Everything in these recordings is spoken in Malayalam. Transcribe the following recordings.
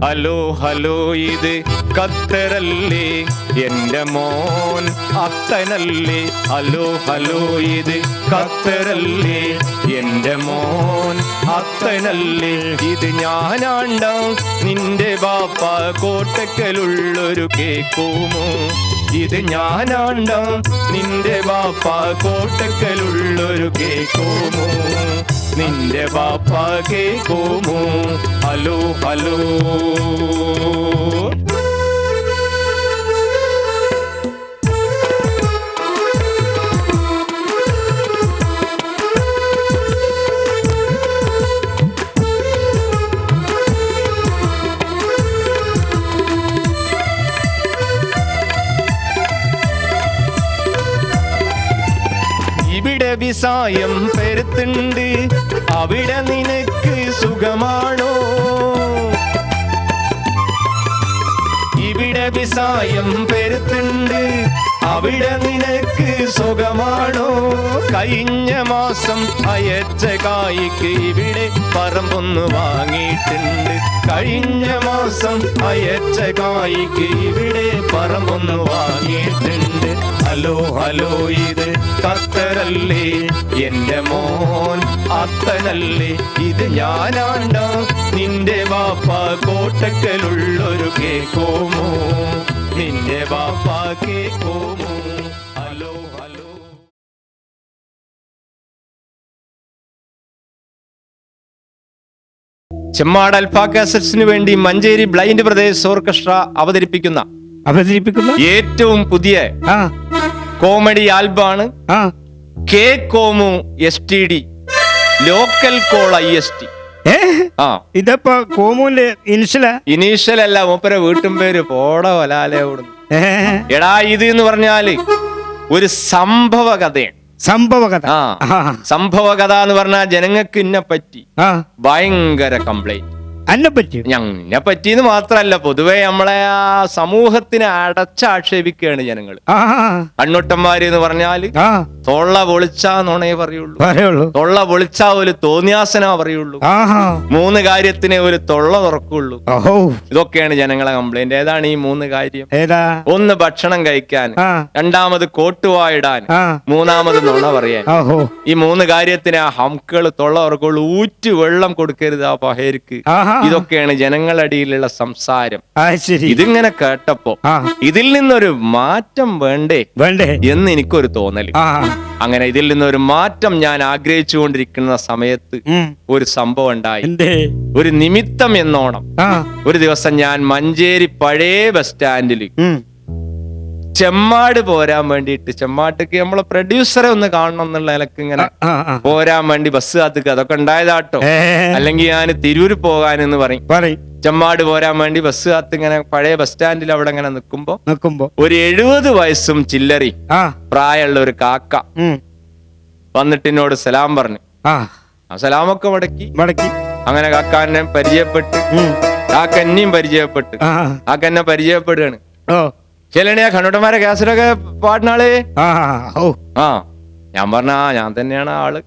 ഹലോ ഹലോ ഇത് ഖത്തറല്ലേ, എന്റെ മോൻ അത്തനല്ലേ. ഹലോ ഹലോ ഇത് ഖത്തറല്ലേ, എന്റെ മോൻ അത്തനല്ലേ. ഇത് ഞാനാണ്ട നിന്റെ ബാപ്പ കോട്ടക്കലുള്ളൊരു കേക്കുമോ. ഇത് ഞാനാണ്ട നിന്റെ ബാപ്പ കോട്ടക്കലുള്ളൊരു കേക്കുമോ. നിന്റെ ബാപ്പ കേക്കുമോ. Hello hello. ഇവിടെ വിസായം പെരുത്തുണ്ട്, അവിടെ നിനക്ക് സുഖമാണോ. ഇവിടെ വിസായം പെരുത്തുണ്ട്, അവിടെ നിനക്ക് സുഖമാണോ. കഴിഞ്ഞ മാസം അയച്ച കായ്ക്ക് ഇവിടെ പറമ്പൊന്ന് വാങ്ങിയിട്ടുണ്ട്. കഴിഞ്ഞ മാസം അയച്ച കായ്ക്ക് ഇവിടെ പറമ്പൊന്ന് വാങ്ങിയിട്ടുണ്ട്. ഹലോ ഹലോ ഇത് ഖത്തറല്ലേ, എന്റെ മോൻ അത്തനല്ലേ. ഇത് ഞാനാണ്ട നിന്റെ ബാപ്പ കോട്ടക്കലുള്ളൊരു കേക്കോമോ. നിന്റെ ബാപ്പ കേക്കോമോ. Hello hello. ചെമ്മാട് അൽഫ കാസറ്റ്സിന് വേണ്ടി മഞ്ചേരി ബ്ലൈൻഡ് ബ്രദേഴ്സ് ഓർക്കസ്ട്ര അവതരിപ്പിക്കുന്ന ഏറ്റവും പുതിയ കോമഡി ആൽബാണ് K Komu STD local call IST. ഇതപ്പോ കോമുവിന്റെ ഇനീഷ്യൽ അല്ല, മൂപ്പര വീട്ടും പേര് പോട വലാലെ ഓടുന്നു. എടാ ഇത് എന്ന് പറഞ്ഞാല് ഒരു സംഭവ കഥയാണ്. സംഭവ കഥ എന്ന് പറഞ്ഞാൽ ജനങ്ങൾക്ക് ഇന്നെ പറ്റി ഭയങ്കര കംപ്ലൈന്റ്. എന്നെ പറ്റിന്ന് മാത്രല്ല, പൊതുവെ നമ്മളെ ആ സമൂഹത്തിനെ അടച്ചാക്ഷേപിക്കുകയാണ് ജനങ്ങൾ. കണ്ണുട്ടന്മാര് എന്ന് പറഞ്ഞാല് തൊള്ള പൊളിച്ചാ നുണേ പറയുള്ളൂ, തൊള്ള പൊളിച്ചാ ഒരു തോന്നിയാസന പറയുള്ളൂ, 3 കാര്യത്തിനെ ഒരു തൊള്ള തുറക്കുള്ളൂ. ഇതൊക്കെയാണ് ജനങ്ങളെ കംപ്ലൈന്റ്. ഏതാണ് ഈ 3 കാര്യം? ഒന്ന് ഭക്ഷണം കഴിക്കാൻ, രണ്ടാമത് കോട്ടുവായിടാൻ, മൂന്നാമത് നുണ പറയാൻ. ഈ 3 കാര്യത്തിന് ആ ഹംക്കള് തൊള്ള തുറക്കുള്ളൂ. ഊറ്റ് വെള്ളം കൊടുക്കരുത് ആ പഹേർക്ക്. ഇതൊക്കെയാണ് ജനങ്ങളടിയിലുള്ള സംസാരം. ഇതിങ്ങനെ കേട്ടപ്പോ ഇതിൽ നിന്നൊരു മാറ്റം വേണ്ടേ എന്ന് എനിക്കൊരു തോന്നല്. അങ്ങനെ ഇതിൽ നിന്നൊരു മാറ്റം ഞാൻ ആഗ്രഹിച്ചുകൊണ്ടിരിക്കുന്ന സമയത്ത് ഒരു സംഭവം ഉണ്ടായി. ഒരു നിമിത്തം എന്നോണം ഒരു ദിവസം ഞാൻ മഞ്ചേരി പഴയ ബസ് സ്റ്റാൻഡില് ചെമ്മാട് പോരാൻ വേണ്ടിയിട്ട്, ചെമ്മാട്ടക്ക് നമ്മളെ പ്രൊഡ്യൂസറെ ഒന്ന് കാണണം എന്നുള്ള നിലക്ക് ഇങ്ങനെ പോരാൻ വേണ്ടി ബസ് കാത്തുക. അതൊക്കെ ഉണ്ടായതാട്ടോ. അല്ലെങ്കിൽ ഞാൻ തിരൂര് പോകാനെന്ന് പറയും. ചെമ്മാട് പോരാൻ വേണ്ടി ബസ് കാത്ത് ഇങ്ങനെ പഴയ ബസ് സ്റ്റാൻഡിൽ അവിടെ ഇങ്ങനെ നിൽക്കുമ്പോ ഒരു 70 വയസ്സും ചില്ലറി പ്രായമുള്ള ഒരു കാക്ക വന്നിട്ട് എന്നോട് സലാം പറഞ്ഞു. ആ സലാമൊക്കെ മടക്കി അങ്ങനെ കാക്കാനെ പരിചയപ്പെട്ട്, കാക്ക എന്നെയും പരിചയപ്പെട്ട്, കാക്ക എന്നെ പരിചയപ്പെടുകയാണ്. ചെല്ലണിയാ കണ്ണൂട്ടന്മാരെ കാസറ്റൊക്കെ പാടുന്നാള്. ഞാൻ പറഞ്ഞ ഞാൻ തന്നെയാണ് ആള്.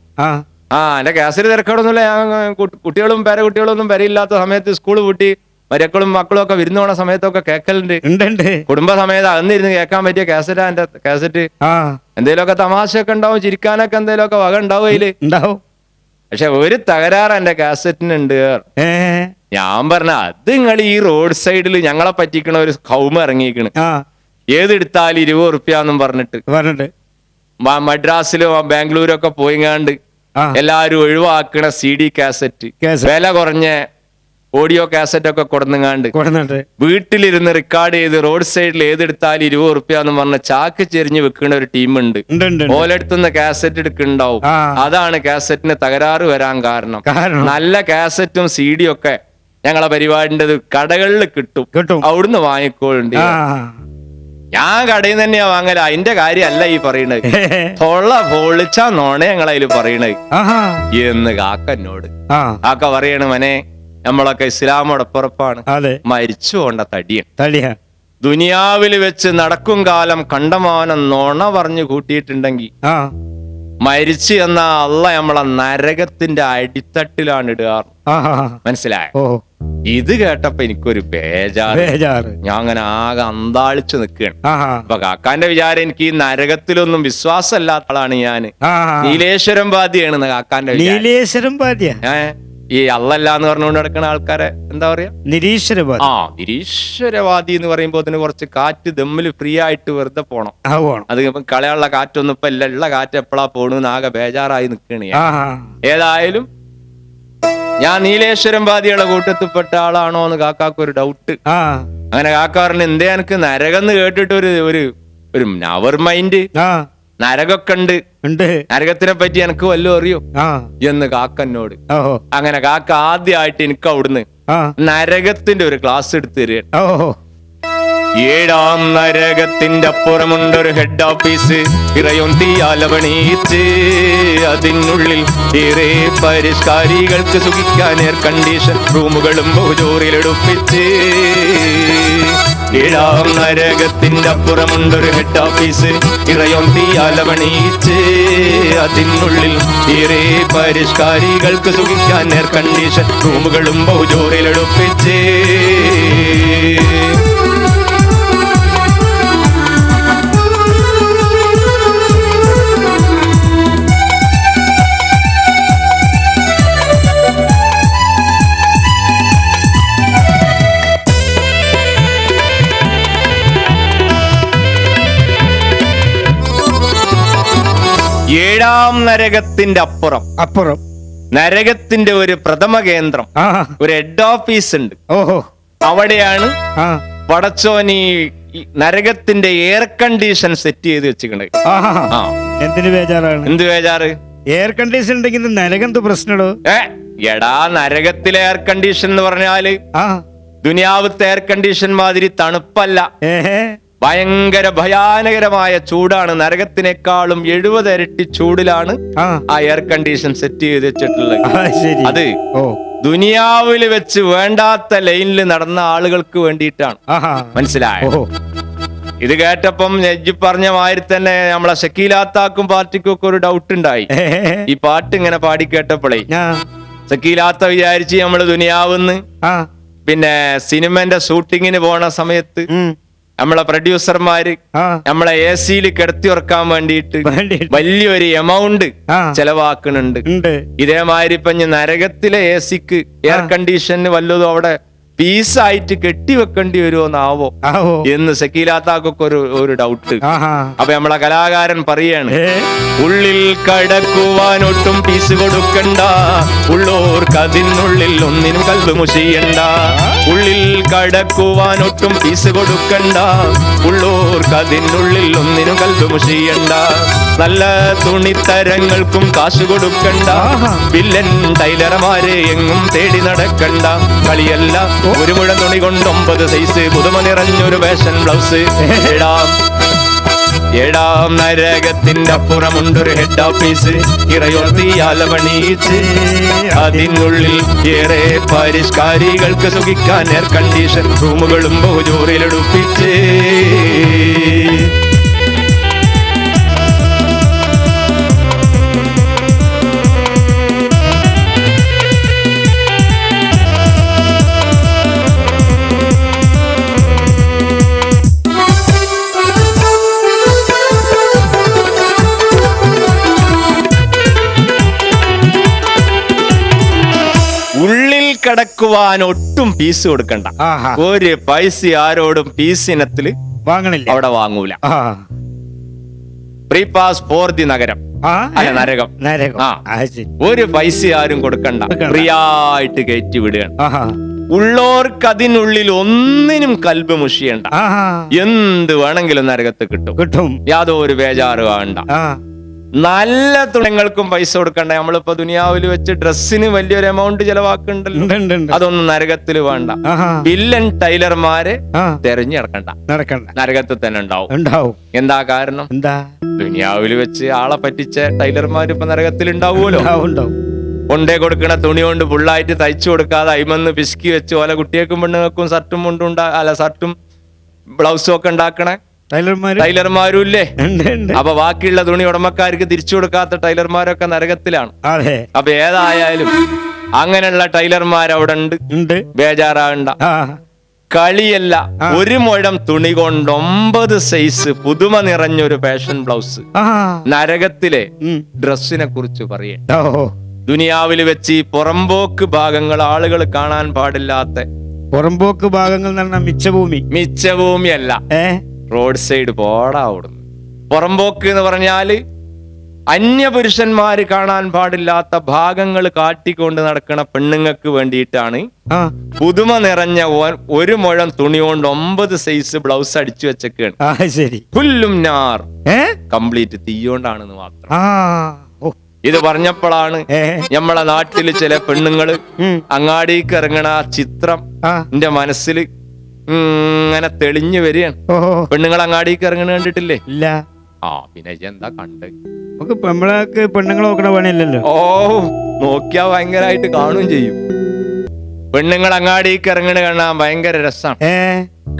എന്റെ കാസറ്റ് തിരക്കടൊന്നുമില്ല. ഞാൻ കുട്ടികളും പേരക്കുട്ടികളും ഒന്നും വരയില്ലാത്ത സമയത്ത് സ്കൂള് പൂട്ടി മരക്കളും മക്കളും ഒക്കെ വിരുന്ന് പോണ സമയത്തൊക്കെ കേക്കലുണ്ട്. കുടുംബ സമയത്ത് അന്നിരുന്ന് കേൾക്കാൻ പറ്റിയ കാസറ്റാ എന്റെ കാസറ്റ്. എന്തേലുമൊക്കെ തമാശയൊക്കെ ഉണ്ടാവും, ചിരിക്കാനൊക്കെ എന്തേലുമൊക്കെ വക ഉണ്ടാവും അതില്. പക്ഷെ ഒരു തകരാറ് എന്റെ കാസറ്റിനുണ്ട്. ഞാൻ പറഞ്ഞ അത് നിങ്ങൾ ഈ റോഡ് സൈഡിൽ ഞങ്ങളെ പറ്റിക്കണ ഒരു കൗമ ഇറങ്ങിക്കണ്. ഏതെടുത്താലും 20 ഉറുപ്പ്യാന്നും പറഞ്ഞിട്ട് മദ്രാസിലും ബാംഗ്ലൂരൊക്കെ പോയിങ്ങാണ്ട് എല്ലാരും ഒഴിവാക്കണ CD കാസറ്റ്, വില കുറഞ്ഞ ഓഡിയോ കാസറ്റ് ഒക്കെ കൊടുങ്ങാണ്ട് വീട്ടിലിരുന്ന് റെക്കോർഡ് ചെയ്ത് റോഡ് സൈഡിൽ ഏതെടുത്താലും 20 ഉറുപ്പ്യാന്നും പറഞ്ഞ ചാക്ക് ചെരിഞ്ഞ് വെക്കുന്ന ഒരു ടീമുണ്ട്. ഓലെടുത്തുനിന്ന് കാസറ്റ് എടുക്കുന്നുണ്ടാവും. അതാണ് കാസറ്റിന് തകരാറ് വരാൻ കാരണം. നല്ല കാസറ്റും CD ഒക്കെ ഞങ്ങളെ പരിപാടിന്റെ കടകളിൽ കിട്ടും, അവിടുന്ന് വാങ്ങിക്കോളുണ്ട്. ഞാൻ കടയിൽ നിന്ന് തന്നെയാ വാങ്ങല. അതിന്റെ കാര്യമല്ല ഈ പറയണത്. തൊള്ള പൊളിച്ചാ നോണേ ഞങ്ങളതിൽ പറയണത് എന്ന് കാക്കന്നോട്. കാക്ക പറയണ മനെ, നമ്മളൊക്കെ ഇസ്ലാമോടൊപ്പുറപ്പാണ്, മരിച്ചു പോണ്ട തടിയാണ്. ദുനിയാവിൽ വെച്ച് നടക്കും കാലം കണ്ടമാനം നോണ പറഞ്ഞു കൂട്ടിയിട്ടുണ്ടെങ്കിൽ മരിച്ചു എന്ന അള്ള നമ്മളെ നരകത്തിന്റെ അടിത്തട്ടിലാണ് ഇടുക. മനസ്സിലായോ? ഇത് കേട്ടപ്പോ എനിക്കൊരു ബേജാറ്. ഞാൻ അങ്ങനെ ആകെ അന്താളിച്ചു നിൽക്കുകയാണ്. അപ്പൊ കാക്കാന്റെ വിചാരം എനിക്ക് ഈ നരകത്തിലൊന്നും വിശ്വാസമില്ലാത്ത ആളാണ് ഞാൻ. നീലേശ്വരം ബാധിയാണ് കാക്കാന്റെ വിചാരം. ഈ അള്ളല്ല എന്ന് പറഞ്ഞുകൊണ്ട് നടക്കുന്ന ആൾക്കാരെ എന്താ പറയാ? നിരീശ്വരവാദി. നിരീശ്വരവാദി എന്ന് പറയുമ്പോ അതിന് കുറച്ച് കാറ്റ് ദമ്മില് ഫ്രീ ആയിട്ട് വെറുതെ പോണം. അത് കളയാനുള്ള കാറ്റൊന്നും ഇപ്പൊ ഇല്ല. ഉള്ള കാറ്റ് എപ്പോഴാ പോണെന്ന് ആകെ ബേജാറായി നിൽക്കണേ. ഏതായാലും ഞാൻ നീലേശ്വരം ബാധിയുടെ കൂട്ടത്തിൽപ്പെട്ട ആളാണോ എന്ന് കാക്കാക്ക് ഒരു ഡൗട്ട്. അങ്ങനെ കാക്ക പറഞ്ഞു, എന്തേ എനിക്ക് നരകന്ന് കേട്ടിട്ട് ഒരു നവർ മൈൻഡ്. നരകൊക്കെ ഉണ്ട്, നരകത്തിനെ പറ്റി എനിക്ക് വല്ലതും അറിയോ എന്ന് കാക്കന്നോട്. അങ്ങനെ കാക്ക ആദ്യമായിട്ട് എനിക്ക് അവിടുന്ന് നരകത്തിന്റെ ഒരു ക്ലാസ് എടുത്തു തരിക. 7ാം നരകത്തിന്റെ അപ്പുറമുണ്ടൊരു ഹെഡ് ഓഫീസ്, ഇറയും തീയാലവണീച്ച് അതിനുള്ളിൽ ഏറെ പരിഷ്കാരികൾക്ക് സുഖിക്കാൻ എയർ കണ്ടീഷൻ റൂമുകളും ബഹുജോറിലെടുപ്പിച്ച്. 7ാം നരകത്തിന്റെ അപ്പുറമുണ്ടൊരു ഹെഡ് ഓഫീസ്, ഇറയും തീയാലവണീച്ച് അതിനുള്ളിൽ ഏറെ പരിഷ്കാരികൾക്ക് സുഖിക്കാൻ എയർ കണ്ടീഷൻ റൂമുകളും ബഹുജോറിലെടുപ്പിച്ച്. ഏഴാം നരകത്തിന്റെ അപ്പുറം നരകത്തിന്റെ ഒരു പ്രഥമ കേന്ദ്രം, ഒരു ഹെഡ് ഓഫീസ് ഉണ്ട്. അവിടെയാണ് പടച്ചോൻ ഈ നരകത്തിന്റെ എയർ കണ്ടീഷൻ സെറ്റ് ചെയ്ത് വെച്ചിട്ടുണ്ട്. എന്ത് ബേജാറ്? എയർ കണ്ടീഷൻ ഉണ്ടെങ്കിൽ നരകം പ്രശ്നമോ? എടാ, നരകത്തിലെ എയർ കണ്ടീഷൻ എന്ന് പറഞ്ഞാല് ദുനിയാവത്തെ എയർ കണ്ടീഷൻ മാതിരി തണുപ്പല്ല. ഭയങ്കര ഭയാനകരമായ ചൂടാണ്. നരകത്തിനേക്കാളും 70 ഇരട്ടി ചൂടിലാണ് ആ എയർ കണ്ടീഷൻ സെറ്റ് ചെയ്ത് വെച്ചിട്ടുള്ളത്. അത് ദുനിയാവിൽ വെച്ച് വേണ്ടാത്ത ലൈനിൽ നടന്ന ആളുകൾക്ക് വേണ്ടിയിട്ടാണ്. മനസ്സിലായോ? ഇത് കേട്ടപ്പം നെജ്ജി പറഞ്ഞ മാതിരി തന്നെ നമ്മളെ ഷക്കീലാത്താക്കും പാർട്ടിക്കും ഒക്കെ ഒരു ഡൗട്ട് ഉണ്ടായി. ഈ പാട്ട് ഇങ്ങനെ പാടി കേട്ടപ്പോഴേ ഷക്കീലാത്ത വിചാരിച്ച് നമ്മള് ദുനിയാവുന്ന് പിന്നെ സിനിമന്റെ ഷൂട്ടിങ്ങിന് പോണ സമയത്ത് നമ്മളെ പ്രൊഡ്യൂസർമാര് നമ്മളെ AC-യിൽ കിടത്തി ഉറക്കാൻ വേണ്ടിയിട്ട് വലിയൊരു എമൗണ്ട് ചെലവാക്കുന്നുണ്ട്. ഇതേമാതിരി ഇപ്പൊ നരകത്തിലെ AC-ക്ക് എയർ കണ്ടീഷന് വല്ലതും അവിടെ പീസായിട്ട് കെട്ടിവെക്കേണ്ടി വരുമോന്നാവോ എന്ന് സക്കീലാത്താക്കൊക്കെ ഒരു ഡൗട്ട്. അപ്പൊ നമ്മളെ കലാകാരൻ പറയാണ്, ഉള്ളിൽ കടക്കുവാനൊട്ടും പീസ് കൊടുക്കണ്ട, ഉള്ളോർക്ക് അതിനുള്ളിൽ ഒന്നിനും കൽബ് മുഷിയണ്ട. ഉള്ളിൽ കടക്കുവാനൊട്ടും പീസ് കൊടുക്കണ്ട, ഉള്ളോർക്ക് അതിനുള്ളിൽ ഒന്നിനും കൽബ് മുഷിയണ്ട. നല്ല തുണിത്തരങ്ങൾക്കും കാശ് കൊടുക്കണ്ട, വില്ലൻ ടൈലർമാരെ എങ്ങും തേടി നടക്കണ്ട. കളിയല്ല ഒരു മുഴ തുണി കൊണ്ട് 9 സൈസ് പുതുമ നിറഞ്ഞൊരു ഫാഷൻ ബ്ലൗസ്. ഏഴാം നരകത്തിന്റെ അപ്പുറമുണ്ടൊരു ഹെഡ് ഓഫീസ്, ഇറയോർത്തിയാലവണീച്ച് അതിനുള്ളിൽ ഏറെ പരിഷ്കാരികൾക്ക് സുഖിക്കാൻ എയർ കണ്ടീഷൻ റൂമുകളും ബഹുജോറിലെടുപ്പിച്ച്. കടക്കുവാൻ ഒട്ടും പീസ് കൊടുക്കണ്ട, ഒരു പൈസ ആരോടും പീസ് ഇനത്തില് വാങ്ങണില്ല, അവിടെ വാങ്ങൂല. ഫ്രീ പാസ് ഫോർ ദി നഗരം നരകം. ഒരു പൈസ ആരും കൊടുക്കണ്ട, ഫ്രീ ആയിട്ട് കയറ്റി വിടുകയാണ്. ഉള്ളോർക്ക് അതിനുള്ളിൽ ഒന്നിനും കൽബ് മുഷിയണ്ട, എന്ത് വേണമെങ്കിലും നരകത്ത് കിട്ടും. യാതൊരു ബേജാറ് വേണ്ട. നല്ല തുണികൾക്കും പൈസ കൊടുക്കണ്ട. നമ്മളിപ്പോ ദുനിയാവിൽ വെച്ച് ഡ്രസ്സിന് വലിയൊരു എമൗണ്ട് ചെലവാക്കുന്നുണ്ടല്ലോ, അതൊന്നും നരകത്തിൽ വേണ്ട. വില്ലൻ ടൈലർമാരെ തെരഞ്ഞെടുക്കണ്ട, നരകത്തിൽ തന്നെ ഉണ്ടാവും. എന്താ കാരണം? ദുനിയാവിൽ വെച്ച് ആളെ പറ്റിച്ച ടൈലർമാർ ഇപ്പൊ നരകത്തിൽ ഉണ്ടാവുമല്ലോ. കൊണ്ടേ കൊടുക്കണ തുണി കൊണ്ട് ഫുള്ളായിട്ട് തയ്ച്ചു കൊടുക്കാതെ അയിമന്ന് പിശുക്കി വെച്ച് ഓല കുട്ടിയേക്കും പെണ്ണുങ്ങൾക്കും ഷർട്ടും ബ്ലൗസും ഒക്കെ ഉണ്ടാക്കണേ ടൈലർമാരും ഇല്ലേ? അപ്പൊ ബാക്കിയുള്ള തുണി ഉടമക്കാർക്ക് തിരിച്ചു കൊടുക്കാത്ത ടൈലർമാരൊക്കെ നരകത്തിലാണ്. അപ്പൊ ഏതായാലും അങ്ങനെയുള്ള ടൈലർമാർ അവിടെ ഉണ്ട്, ബേജാറാകണ്ട. കളിയല്ല, 1 മുഴം തുണി കൊണ്ട് 9 സൈസ് പുതുമ നിറഞ്ഞൊരു ഫാഷൻ ബ്ലൗസ്. നരകത്തിലെ ഡ്രസ്സിനെ കുറിച്ച് പറയേ. ദുനിയാവിൽ വെച്ച് ഈ പുറമ്പോക്ക് ഭാഗങ്ങൾ, ആളുകൾ കാണാൻ പാടില്ലാത്ത പുറമ്പോക്ക് ഭാഗങ്ങൾ മിച്ചഭൂമി അല്ല, റോഡ് സൈഡ് പോടാ അവിടുന്ന്. പുറമ്പോക്ക് എന്ന് പറഞ്ഞാല് അന്യപുരുഷന്മാര് കാണാൻ പാടില്ലാത്ത ഭാഗങ്ങൾ കാട്ടിക്കൊണ്ട് നടക്കുന്ന പെണ്ണുങ്ങൾക്ക് വേണ്ടിയിട്ടാണ് പുതുമ നിറഞ്ഞ 1 മുഴം തുണി കൊണ്ട് 9 സൈസ് ബ്ലൗസ് അടിച്ചു വെച്ചേക്കാണ്. പുല്ലും നാർ, കംപ്ലീറ്റ് തീയോണ്ടാണെന്ന് മാത്രം. ഇത് പറഞ്ഞപ്പോഴാണ് നമ്മളെ നാട്ടില് ചില പെണ്ണുങ്ങള് അങ്ങാടിക്ക് ഇറങ്ങണ ആ ചിത്രം എന്റെ മനസ്സിൽ ഇങ്ങനെ തെളിഞ്ഞു വരികയാണ്. പെണ്ണുങ്ങൾ അങ്ങാടിക്ക് ഇറങ്ങണ കണ്ടിട്ടില്ലേ? ഇല്ല. പിന്നെ എന്താ കണ്ട്? പെണ്ണുങ്ങൾ നോക്കണ പണിയല്ലല്ലോ. നോക്കിയാ ഭയങ്കരമായിട്ട് കാണുകയും ചെയ്യും. പെണ്ണുങ്ങൾ അങ്ങാടിക്ക് ഇറങ്ങണ കാണാൻ ഭയങ്കര രസമാണ്.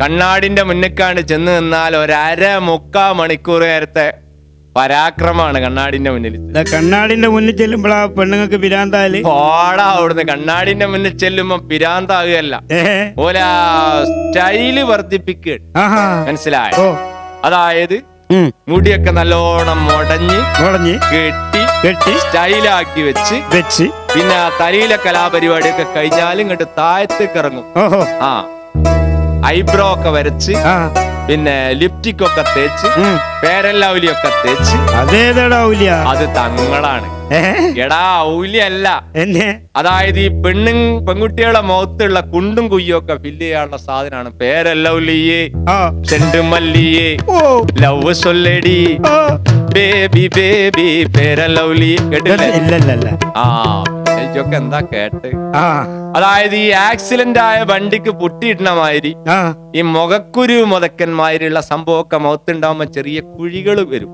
കണ്ണാടിന്റെ മുന്നിക്കാണ്ട് ചെന്ന് നിന്നാൽ 1.5-3 മണിക്കൂർ നേരത്തെ പരാക്രമാണ് കണ്ണാടിന്റെ മുന്നിൽ. കണ്ണാടിന്റെ മുന്നിൽ ചെല്ലുമ്പോഴാ പെണ്ണുങ്ങൾക്ക് പിരാന്താല്. ഓടാ അവിടുന്ന് കണ്ണാടിന്റെ മുന്നിൽ ചെല്ലുമ്പോ പിരാന്താകുകയല്ല, ഓല സ്റ്റൈല് വർദ്ധിപ്പിക്കുക. മനസ്സിലായോ? അതായത് മുടിയൊക്കെ നല്ലോണം മുടഞ്ഞ് കെട്ടി സ്റ്റൈലാക്കി വെച്ച് പിന്നെ തലയിലെ കലാപരിപാടിയൊക്കെ കഴിഞ്ഞാലും ഇങ്ങോട്ട് താഴത്തേക്ക് ഇറങ്ങും. ഐബ്രോ ഒക്കെ വരച്ച്, പിന്നെ ലിപ്റ്റിക് ഒക്കെ തേച്ച്, പേരല്ലൗലിയൊക്കെ തേച്ച്. അത് തങ്ങളാണ്. എടാ ഔലി അല്ല. അതായത് ഈ പെൺകുട്ടികളെ മുഖത്തുള്ള കുണ്ടും കുയ്യൊക്കെ ഫില്ല് ചെയ്യാനുള്ള സാധനമാണ് പേരല്ലൗലിയേ, ചെണ്ടുമല്ലിയേ, ലവ് സൊല്ലടി, ബേബി ബേബി, പേരല്ലൗലി. കേട്ടില്ല? ഇതൊക്കെ എന്താ കേട്ട്? അതായത് ഈ ആക്സിഡന്റ് ആയ വണ്ടിക്ക് പൊട്ടിയിടണ മാതിരി ഈ മുഖക്കുരു മുതക്കന്മാരുള്ള സംഭവമൊക്കെ മുഖത്തുണ്ടാവുമ്പോ ചെറിയ കുഴികൾ വരും.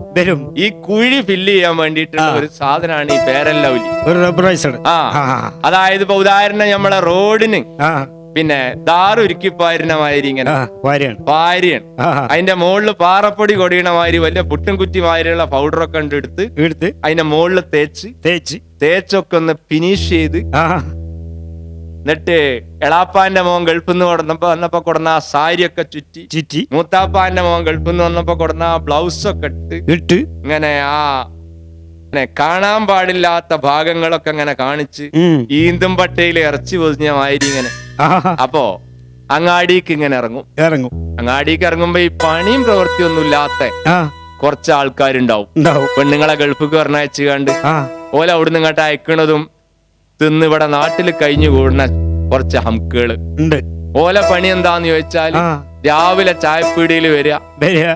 ഈ കുഴി ഫില്ല് ചെയ്യാൻ വേണ്ടിയിട്ടുള്ള ഒരു സാധനമാണ് ഈ പേരല്ലൗലി. അതായത് ഇപ്പൊ ഉദാഹരണം നമ്മളെ റോഡിന് പിന്നെ ദാറുരുക്കിപ്പാരുന്ന മാതിരി ഇങ്ങനെ പാരിയാണ്. അതിന്റെ മുകളില് പാറപ്പൊടി കൊടിയണ മാതിരി വലിയ പുട്ടും കുറ്റി മാതിരിയുള്ള പൗഡറൊക്കെ ഉണ്ട് എടുത്ത് അതിന്റെ മുകളില് തേച്ചൊക്കെ ഒന്ന് ഫിനിഷ് ചെയ്ത്, എന്നിട്ട് എളാപ്പാന്റെ മോൻ ഗൾഫിന്ന് വന്നപ്പോ കൊടുന്ന ആ സാരിയൊക്കെ ചുറ്റി, മൂത്താപ്പാന്റെ മോൻ ഗൾഫിന്ന് വന്നപ്പോ കൊടുന്ന ആ ബ്ലൗസ് ഒക്കെ ഇട്ട് ഇങ്ങനെ കാണാൻ പാടില്ലാത്ത ഭാഗങ്ങളൊക്കെ ഇങ്ങനെ കാണിച്ച് ഈന്തും പട്ടയിൽ ഇറച്ചി പൊതിഞ്ഞ മാതിരി ഇങ്ങനെ. അപ്പോ അങ്ങാടിക്ക് ഇങ്ങനെ ഇറങ്ങും. അങ്ങാടിക്ക് ഇറങ്ങുമ്പോ ഈ പണിയും പ്രവൃത്തിയൊന്നും ഇല്ലാത്ത കുറച്ച് ആൾക്കാരുണ്ടാവും. പെണ്ണുങ്ങളെ ഗൾഫിക്ക് പറഞ്ഞയച്ചു കണ്ട് ഓല അവിടുന്ന് ഇങ്ങോട്ട് അയക്കണതും തിന്ന് ഇവിടെ നാട്ടിൽ കഴിഞ്ഞു കൂടുന്ന കുറച്ച് ഹംക്കുകള് ഉണ്ട്. ഓല പണി എന്താന്ന് ചോദിച്ചാൽ രാവിലെ ചായപ്പീടിയിൽ വരിക,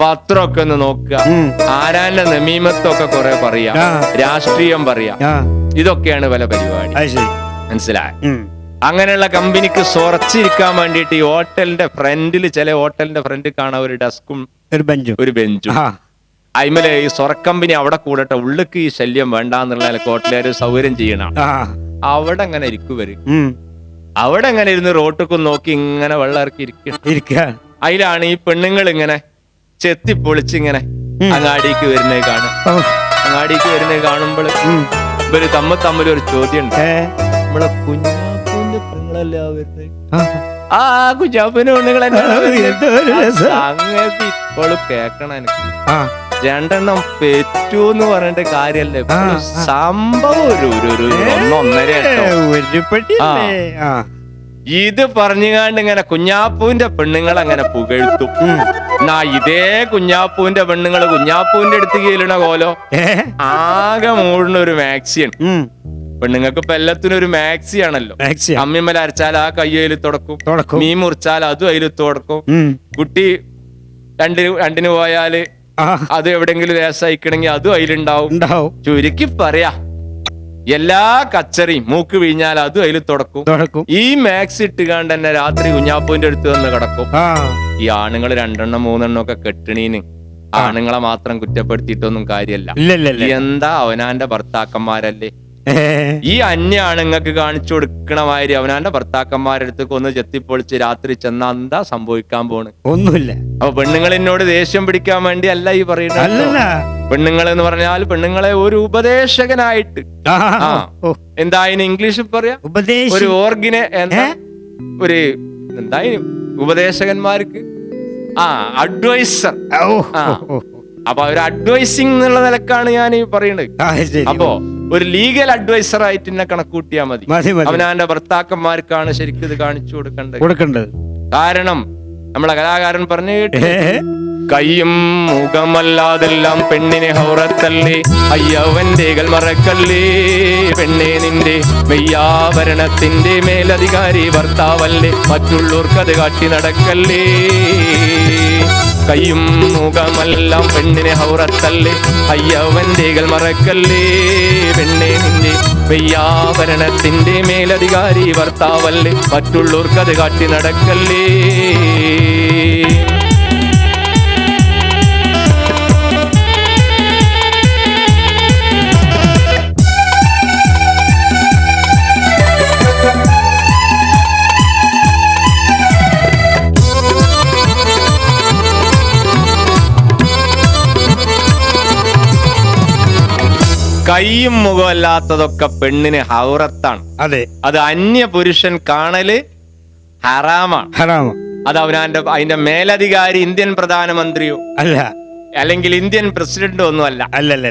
പത്രമൊക്കെ ഒന്ന് നോക്കുക, ആരാന്റെ നമീമത്തൊക്കെ കുറെ പറയാ, രാഷ്ട്രീയം പറയാ. ഇതൊക്കെയാണ് പല പരിപാടി. മനസ്സിലായ? അങ്ങനെയുള്ള കമ്പനിക്ക് സ്വറച്ചിരിക്കാൻ വേണ്ടിയിട്ട് ഈ ഹോട്ടലിന്റെ ഫ്രണ്ടിൽ, ചില ഹോട്ടലിന്റെ ഫ്രണ്ടിൽ കാണാൻ ഒരു ഡെസ്കും ഒരു ബെഞ്ചും. അയിമലെ ഈ സ്വറക്കമ്പനി അവിടെ കൂടട്ടെ, ഉള്ളിക്ക് ഈ ശല്യം വേണ്ടാന്നുള്ള ഹോട്ടലുകാര് സൗകര്യം ചെയ്യണം. അവിടെ അങ്ങനെ ഇരിക്കുവരും. അവിടെ അങ്ങനെ ഇരുന്ന് റോട്ടൊക്കെ നോക്കി ഇങ്ങനെ വെള്ളം ഇറക്കി ഇരിക്കുക. അതിലാണ് ഈ പെണ്ണുങ്ങൾ ഇങ്ങനെ ചെത്തിപ്പൊളിച്ച് ഇങ്ങനെ അങ്ങാടിക്ക് വരുന്നത് കാണും. അങ്ങാടിക്ക് വരുന്നത് കാണുമ്പോൾ ഇവര് തമ്മിലൊരു ചോദ്യം ഉണ്ട്. നമ്മളെ കുഞ്ഞാപ്പൂന്റെ പെണ്ണുങ്ങളല്ലേ വരുന്നത്? ആ കുഞ്ഞാപ്പൂന്റെ പെണ്ണുങ്ങൾ അങ്ങനെ ഇപ്പോഴും കേക്കണം. എനിക്ക് 2 പെറ്റൂന്ന് പറഞ്ഞിട്ട് കാര്യല്ലേ, സംഭവം ഒരു 1.5. ഇത് പറഞ്ഞുകാണ്ട് ഇങ്ങനെ കുഞ്ഞാപ്പൂവിന്റെ പെണ്ണുങ്ങൾ അങ്ങനെ പുകഴ്ത്തും. എന്നാ ഇതേ കുഞ്ഞാപ്പൂവിന്റെ പെണ്ണുങ്ങൾ കുഞ്ഞാപ്പൂവിന്റെ അടുത്ത് കീഴണ കോലോ ആകെ മൂടുന്ന ഒരു മാക്സിയാണ്. പെണ്ണുങ്ങൾക്ക് ഇപ്പൊ എല്ലാത്തിനും ഒരു മാക്സി ആണല്ലോ. അമ്മിമ്മൽ അരച്ചാൽ ആ കൈ അതിൽ തുടക്കും, മീൻ മുറിച്ചാൽ അതും അതിൽ തുടക്കും. കുട്ടി രണ്ടിന് പോയാല് അത് എവിടെങ്കിലും രസയിക്കണമെങ്കിൽ അതും അതിലുണ്ടാവും. ചുരുക്കി പറയാ, എല്ലാ കച്ചറിയും മൂക്ക് വീഞ്ഞാൽ അതും അതിൽ തുടക്കും. ഈ മാക്സ് ഇട്ടുകാണ്ട് തന്നെ രാത്രി കുഞ്ഞാപ്പൂവിന്റെ അടുത്ത് വന്ന് കിടക്കും. ഈ ആണുങ്ങൾ 2 3 ഒക്കെ കെട്ടണീന് ആണുങ്ങളെ മാത്രം കുറ്റപ്പെടുത്തിയിട്ടൊന്നും കാര്യമല്ല. എന്താ അവനാന്റെ ഭർത്താക്കന്മാരല്ലേ, ഏ ഈ അന്യ ആണുങ്ങൾക്ക് കാണിച്ചു കൊടുക്കണ മാതിരി അവനാന്റെ ഭർത്താക്കന്മാരുടെ അടുത്തേക്ക് ഒന്ന് ചെത്തിപ്പൊളിച്ച് രാത്രി ചെന്നാ എന്താ സംഭവിക്കാൻ പോണ്? ഒന്നുമില്ല. അപ്പൊ പെണ്ണുങ്ങൾ എന്നോട് ദേഷ്യം പിടിക്കാൻ വേണ്ടി അല്ല ഈ പറയുന്നത്. അല്ലല്ല. പെണ്ണുങ്ങൾ എന്ന് പറഞ്ഞാൽ പെണ്ണുങ്ങളെ ഒരു ഉപദേശകനായിട്ട്, എന്തായാലും ഇംഗ്ലീഷിൽ പറയാ, ഒരു ഓർഗിനെ, എന്താ ഒരു എന്തായാലും ഉപദേശകന്മാർക്ക് അഡ്വൈസർ. അപ്പൊ ഒരു അഡ്വൈസിങ് എന്നുള്ള നിലക്കാണ് ഞാൻ ഈ പറയുന്നത്. അപ്പോ ഒരു ലീഗൽ അഡ്വൈസർ ആയിട്ട് എന്നെ കണക്കൂട്ടിയാൽ മതി. അവനാന്റെ ഭർത്താക്കന്മാർക്കാണ് ശരിക്കും ഇത് കാണിച്ചു കൊടുക്കേണ്ടത്. കാരണം നമ്മളെ കലാകാരൻ പറഞ്ഞു കേട്ടു, കയ്യും മുഖമല്ലാതെല്ലാം പെണ്ണിനെ ഹൗറത്തല്ലേ, അയ്യവന്റെ മറക്കല്ലേ, പെണ്ണെ നിന്റെ മെയ്യാഭരണത്തിന്റെ മേലധികാരി ഭർത്താവല്ലേ, മറ്റുള്ളവർക്കത് കാട്ടി നടക്കല്ലേ. കയ്യും മുഖമെല്ലാം പെണ്ണിനെ ഹൗറത്തല്ലേ, അയ്യവന്റെ മറക്കല്ലേ, പെണ്ണെ നിന്റെ മെയ്യാഭരണത്തിന്റെ മേലധികാരി ഭർത്താവല്ലേ, മറ്റുള്ളവർക്കത് കാട്ടി നടക്കല്ലേ. കയ്യും മുഖമല്ലാത്തതൊക്കെ പെണ്ണിന് ഹൗറത്താണ്. അതെ, അത് അന്യ പുരുഷൻ കാണല് ഹറാമാണ്. അത് അതിന്റെ മേലധികാരി ഇന്ത്യൻ പ്രധാനമന്ത്രിയോ അല്ല, അല്ലെങ്കിൽ ഇന്ത്യൻ പ്രസിഡന്റോ ഒന്നും അല്ല.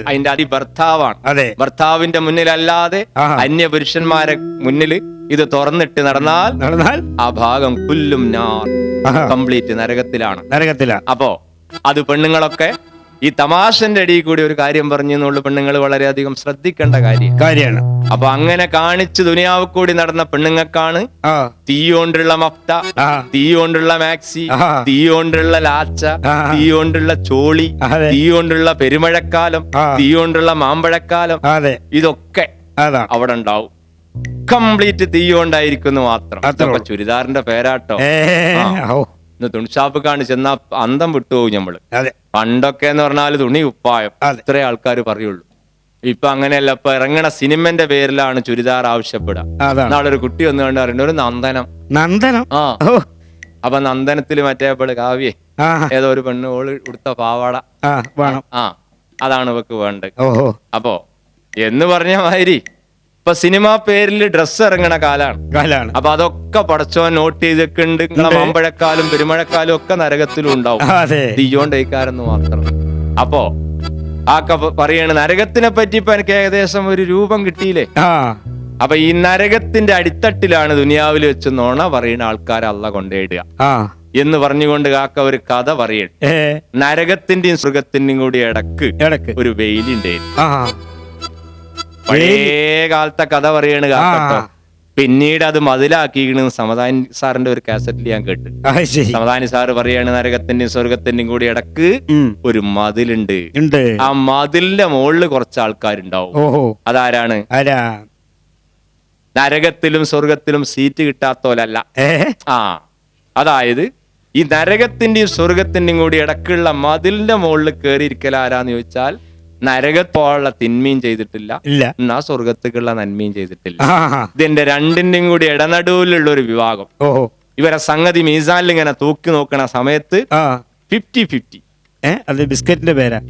അതിന്റെ അതി ഭർത്താവാണ്. ഭർത്താവിന്റെ മുന്നിലല്ലാതെ അന്യ പുരുഷന്മാരെ മുന്നിൽ ഇത് തുറന്നിട്ട് നടന്നാൽ ആ ഭാഗം കുല്ലും കംപ്ലീറ്റ് നരകത്തിലാണ്. അപ്പോ അത് പെണ്ണുങ്ങളൊക്കെ ഈ തമാശന്റെ അടിയിൽ കൂടി ഒരു കാര്യം പറഞ്ഞു എന്നുള്ള പെണ്ണുങ്ങൾ വളരെയധികം ശ്രദ്ധിക്കേണ്ട കാര്യമാണ്. അപ്പൊ അങ്ങനെ കാണിച്ച് ദുനിയാവ് കൂടി നടന്ന പെണ്ണുങ്ങൾക്കാണ് തീ കൊണ്ടുള്ള മഫ്ത, തീ കൊണ്ടുള്ള മാക്സി, തീ കൊണ്ടുള്ള ലാച്ച, തീ കൊണ്ടുള്ള ചോളി, തീ കൊണ്ടുള്ള പെരുമഴക്കാലം, തീ കൊണ്ടുള്ള മാമ്പഴക്കാലം, ഇതൊക്കെ അവിടെ ഉണ്ടാവും. കംപ്ലീറ്റ് തീ കൊണ്ടായിരിക്കുന്നു മാത്രം. അതൊക്കെ ചുരിദാറിന്റെ പേരാട്ടോ. ഇന്ന് തുണിഷാപ്പ് കാണിച്ചെന്നാ അന്തം വിട്ടുപോകും നമ്മള്. പണ്ടൊക്കെ എന്ന് പറഞ്ഞാല് തുണി കുപ്പായം ഇത്രേ ആൾക്കാർ പറയുള്ളൂ. ഇപ്പൊ അങ്ങനെയല്ല. ഇപ്പൊ ഇറങ്ങണ സിനിമന്റെ പേരിലാണ് ചുരിദാർ ആവശ്യപ്പെടുക. നാളെ ഒരു കുട്ടി വന്ന് കണ്ട് പറയുന്നത് ഒരു നന്ദനം. അപ്പൊ നന്ദനത്തില് മറ്റേ കാവ്യേ ഏതോ ഒരു പെണ്ണ് ഓള് ഉടുത്ത പാവാട അതാണ് ഇവക്ക് വേണ്ടത്. അപ്പോ എന്ന് പറഞ്ഞ മാതിരി ഇപ്പൊ സിനിമാ പേരിൽ ഡ്രസ്സ് ഇറങ്ങണ കാലാണ്. അപ്പൊ അതൊക്കെ പടച്ചോൻ നോട്ട് ചെയ്തൊക്കെ ഉണ്ട്. നിങ്ങളെ മാമ്പഴക്കാലും പെരുമഴക്കാലും ഒക്കെ നരകത്തിലും ഉണ്ടാവും. തീയോണ്ടേക്കാരെന്ന് മാത്രം. അപ്പോ പറയാണ് നരകത്തിനെ പറ്റി ഇപ്പൊ എനിക്ക് ഏകദേശം ഒരു രൂപം കിട്ടിയില്ലേ. അപ്പൊ ഈ നരകത്തിന്റെ അടിത്തട്ടിലാണ് ദുനിയാവിൽ വെച്ച് നോണ പറയുന്ന ആൾക്കാർ അള്ള കൊണ്ടേടുക എന്ന് പറഞ്ഞുകൊണ്ട് കാക്ക ഒരു കഥ പറയട്ടെ. നരകത്തിന്റെയും സുഖത്തിന്റെയും കൂടി ഇടക്ക് ഒരു വെയിലുണ്ടായിരുന്നു. പഴയ കാലത്തെ കഥ പറയാണ് കാക്കട്ടോ. പിന്നീട് അത് മതിലാക്കിയിരിക്കണെന്ന് സമദാനി സാറിന്റെ ഒരു കാസറ്റിൽ ഞാൻ കേട്ടു. സമദാനി സാറ് പറയാണ് നരകത്തിന്റെയും സ്വർഗത്തിന്റെയും കൂടി ഇടക്ക് ഒരു മതിലുണ്ട്. ആ മതിലിന്റെ മുകളില് കുറച്ച് ആൾക്കാരുണ്ടാവും. അതാരാണ്? നരകത്തിലും സ്വർഗത്തിലും സീറ്റ് കിട്ടാത്തോലല്ല. അതായത് ഈ നരകത്തിന്റെയും സ്വർഗത്തിന്റെയും കൂടി ഇടക്കുള്ള മതിലിന്റെ മുകളിൽ കയറിയിരിക്കൽ ആരാന്ന് ചോദിച്ചാൽ നരകത്തോളം തിന്മയും ചെയ്തിട്ടില്ല, എന്നാ സ്വർഗത്തേക്കുള്ള നന്മയും ചെയ്തിട്ടില്ല. ഇതിന്റെ രണ്ടിന്റെയും കൂടി ഇടനടുവിലുള്ള ഒരു വിഭാഗം. ഇവരെ സംഗതി മീസാനിൽ ഇങ്ങനെ തൂക്കി നോക്കണ സമയത്ത് 50-50. ബിസ്ക്കറ്റിന്റെ പേരാ?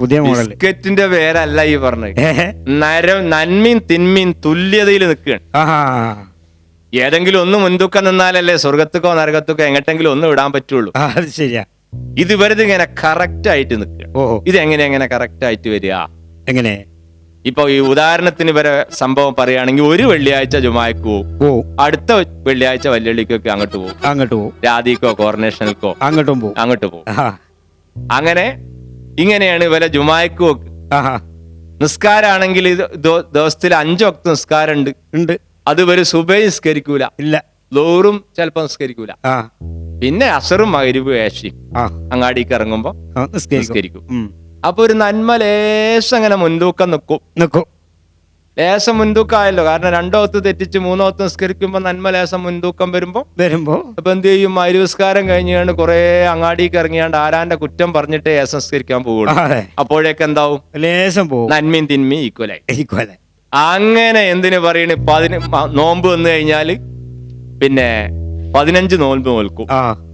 പുതിയ മോഡൽ ബിസ്ക്കറ്റിന്റെ പേരല്ല ഈ പറഞ്ഞത്. നന്മയും തിന്മയും തുല്യതയിൽ നിൽക്കുകയാണ്. ഏതെങ്കിലും ഒന്ന് മുൻതൂക്കം നിന്നാലല്ലേ സ്വർഗത്തുക്കോ നരകത്തുക്കോ എങ്ങോട്ടെങ്കിലും ഒന്ന് വിടാൻ പറ്റുള്ളൂ. ശരിയാ. ഇത് വെറുതെ ഇങ്ങനെ കറക്റ്റ് ആയിട്ട് നിൽക്കുക. ഇത് എങ്ങനെ കറക്റ്റ് ആയിട്ട് വരിക? എങ്ങനെ? ഇപ്പൊ ഈ ഉദാഹരണത്തിന് വരെ സംഭവം പറയുകയാണെങ്കിൽ ഒരു വെള്ളിയാഴ്ച ജുമായ്ക്ക് പോവും, അടുത്ത വെള്ളിയാഴ്ച വല്യള്ളിക്കൊക്കെ അങ്ങോട്ട് പോകും, രാധിക്കോ കോർണേഷനിൽക്കോ അങ്ങോട്ട് പോകും. അങ്ങനെ ഇങ്ങനെയാണ് ഇവരെ ജുമായ്ക്ക് പോക്ക്. നിസ്കാരാണെങ്കിൽ ദിവസത്തിൽ 5 വക്ത് നിസ്കാരം ഉണ്ട്. അത് ഇവര് സുബൈ നിസ്കരിക്കൂല, ലോറും ചിലപ്പോ നിസ്കരിക്കൂല. പിന്നെ അസറും മഗ്‌രിബും ഏശയും അങ്ങാടിക്ക് ഇറങ്ങുമ്പോ നിസ്കരിക്കും. അപ്പൊ ഒരു നന്മ ലേശം അങ്ങനെ മുൻതൂക്കം നിൽക്കും. ലേശം മുൻതൂക്കമായല്ലോ. കാരണം 2 വക്ത് തെറ്റിച്ച് 3 വക്ത് നിസ്കരിക്കുമ്പോ നന്മ ലേശം മുൻതൂക്കം വരുമ്പോ അപ്പൊ എന്ത് ചെയ്യും? മഗ്‌രിബ് കഴിഞ്ഞാണ്ട് കുറെ അങ്ങാടിക്ക് ഇറങ്ങിയാണ്ട് ആരാന്റെ കുറ്റം പറഞ്ഞിട്ട് ഏശം നിസ്കരിക്കാൻ പോകുള്ളൂ. അപ്പോഴേക്ക് എന്താവും? ലേശം പോകും. നന്മയും തിന്മയും ഈക്വലായി. അങ്ങനെ എന്തിനു പറയണ് നോമ്പ് വന്നു കഴിഞ്ഞാല് പിന്നെ 15 നോൽമ്പ് നോൽക്കും.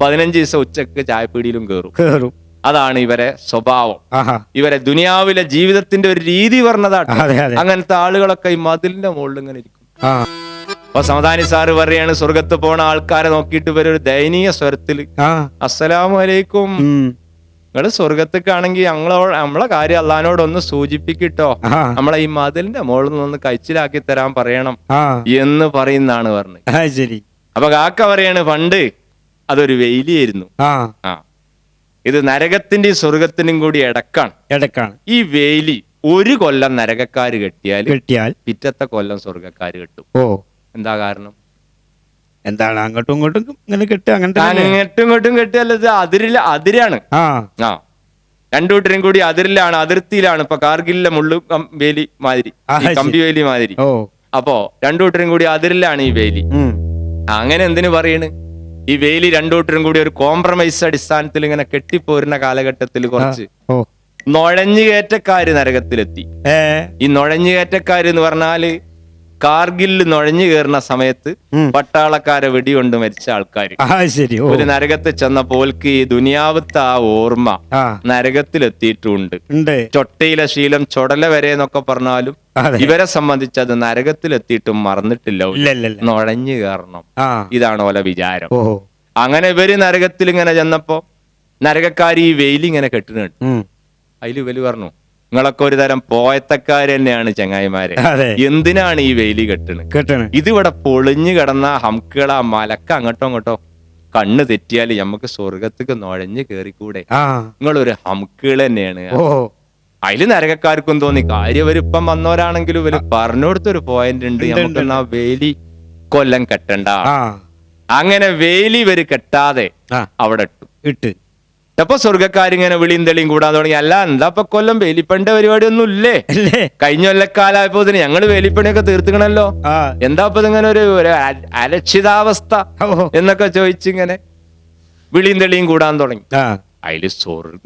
15 ദിവസം ഉച്ചക്ക് ചായപ്പീടിയിലും കേറും. അതാണ് ഇവരെ സ്വഭാവം. ഇവരെ ദുനിയാവിലെ ജീവിതത്തിന്റെ ഒരു രീതി പറഞ്ഞതാട്ടോ. അങ്ങനത്തെ ആളുകളൊക്കെ ഈ മതിലിന്റെ മുകളിൽ ഇങ്ങനെ ഇരിക്കും. അപ്പൊ സമദാനി സാറ് പറയാണ്, സ്വർഗത്ത് പോണ ആൾക്കാരെ നോക്കിയിട്ട് ഇവരൊരു ദയനീയ സ്വരത്തില് അസ്സലാമു അലൈക്കും, നിങ്ങള് സ്വർഗത്തേക്കാണെങ്കിൽ നമ്മളെ കാര്യം അള്ളഹാനോടൊന്ന് സൂചിപ്പിക്കിട്ടോ, നമ്മളെ ഈ മതിലിന്റെ മുകളിൽ നിന്ന് കഴിച്ചിലാക്കി തരാൻ പറയണം എന്ന് പറയുന്നാണ് പറഞ്ഞത്. ശരി. അപ്പൊ കാക്ക പറയാണ്, പണ്ട് അതൊരു വെയിലിയായിരുന്നു. ഇത് നരകത്തിന്റെയും സ്വർഗത്തിനും കൂടി ഇടക്കാണ്. ഈ വേലി ഒരു കൊല്ലം നരകക്കാര് കെട്ടിയാൽ പിറ്റത്തെ കൊല്ലം സ്വർഗക്കാര് കെട്ടും. എന്താ കാരണം? എന്താണ് അങ്ങോട്ടും ഇങ്ങോട്ടും ഇങ്ങനെ കെട്ടുക? അങ്ങോട്ടും ഇങ്ങോട്ടും കെട്ടിയാൽ അതിരാണ്. രണ്ടു കൂട്ടരും കൂടി അതിരിലാണ്, അതിർത്തിയിലാണ്. ഇപ്പൊ കാർഗിലിലെ വേലി മാതിരി, കമ്പി വേലി മാതിരി. അപ്പോ രണ്ടു കൂട്ടരും കൂടി അതിരിലാണ് ഈ വേലി. അങ്ങനെ എന്തിനു പറയണ്? ഈ വേലി രണ്ടു കൂട്ടരും കൂടി ഒരു കോംപ്രമൈസ് അടിസ്ഥാനത്തിൽ ഇങ്ങനെ കെട്ടിപ്പോരുന്ന കാലഘട്ടത്തിൽ കുറച്ച് നുഴഞ്ഞുകയറ്റക്കാര് നരകത്തിലെത്തി. ഈ നുഴഞ്ഞുകയറ്റക്കാര് എന്ന് പറഞ്ഞാല് കാർഗിലിൽ നുഴഞ്ഞു കയറുന്ന സമയത്ത് പട്ടാളക്കാരെ വെടികൊണ്ട് മരിച്ച ആൾക്കാര് ഒരു നരകത്തിൽ ചെന്നപ്പോൾക്ക് ഈ ദുനിയാവത്തെ ആ ഓർമ്മ നരകത്തിലെത്തിയിട്ടുണ്ട്. ചൊട്ടയിലെ ശീലം ചൊടല വരെ എന്നൊക്കെ പറഞ്ഞാലും ഇവരെ സംബന്ധിച്ച് അത് നരകത്തിലെത്തിയിട്ടും മറന്നിട്ടില്ല. നുഴഞ്ഞു കയറണം, ഇതാണ് ഓല വിചാരം. അങ്ങനെ ഇവര് നരകത്തിൽ ഇങ്ങനെ ചെന്നപ്പോ നരകക്കാരി ഈ വെയിലിങ്ങനെ കെട്ടുന്നുണ്ട്. അതിൽ ഇവര് പറഞ്ഞു, നിങ്ങളൊക്കെ ഒരു തരം പോയത്തക്കാര് തന്നെയാണ് ചങ്ങായിമാരെ, എന്തിനാണ് ഈ വേലി കെട്ടണ്? ഇതിവിടെ പൊളിഞ്ഞു കിടന്ന ഹംക്കുകളാ മലക്ക അങ്ങോട്ടോ ഇങ്ങോട്ടോ കണ്ണ് തെറ്റിയാല് നമുക്ക് സ്വർഗത്തേക്ക് നുഴഞ്ഞു കേറിക്കൂടെ? നിങ്ങളൊരു ഹംക്കുകൾ തന്നെയാണ്. അതില് നരകക്കാർക്കും തോന്നി, കാര്യം ഇവരിപ്പം വന്നവരാണെങ്കിലും ഇവര് പറഞ്ഞു കൊടുത്തൊരു പോയിന്റ് ഉണ്ട്, നമുക്ക് ആ വേലി കൊല്ലം കെട്ടണ്ട. അങ്ങനെ വേലി ഇവര് കെട്ടാതെ അവിടെ ഇട്ട് അപ്പൊ സ്വർഗക്കാരിങ്ങനെ വിളിയും തെളിയും കൂടാൻ തുടങ്ങി. അല്ല, എന്താ ഇപ്പൊ കൊല്ലം വേലിപ്പണിന്റെ പരിപാടി ഒന്നും ഇല്ലേ? കഴിഞ്ഞ കൊല്ലക്കാലായപ്പോ ഞങ്ങള് വേലിപ്പണിയൊക്കെ തീർത്തുക്കണല്ലോ, എന്താ ഇപ്പൊ ഇങ്ങനെ ഒരു അരക്ഷിതാവസ്ഥ എന്നൊക്കെ ചോദിച്ചിങ്ങനെ വിളിയും തെളിയും കൂടാൻ തുടങ്ങി. അതില്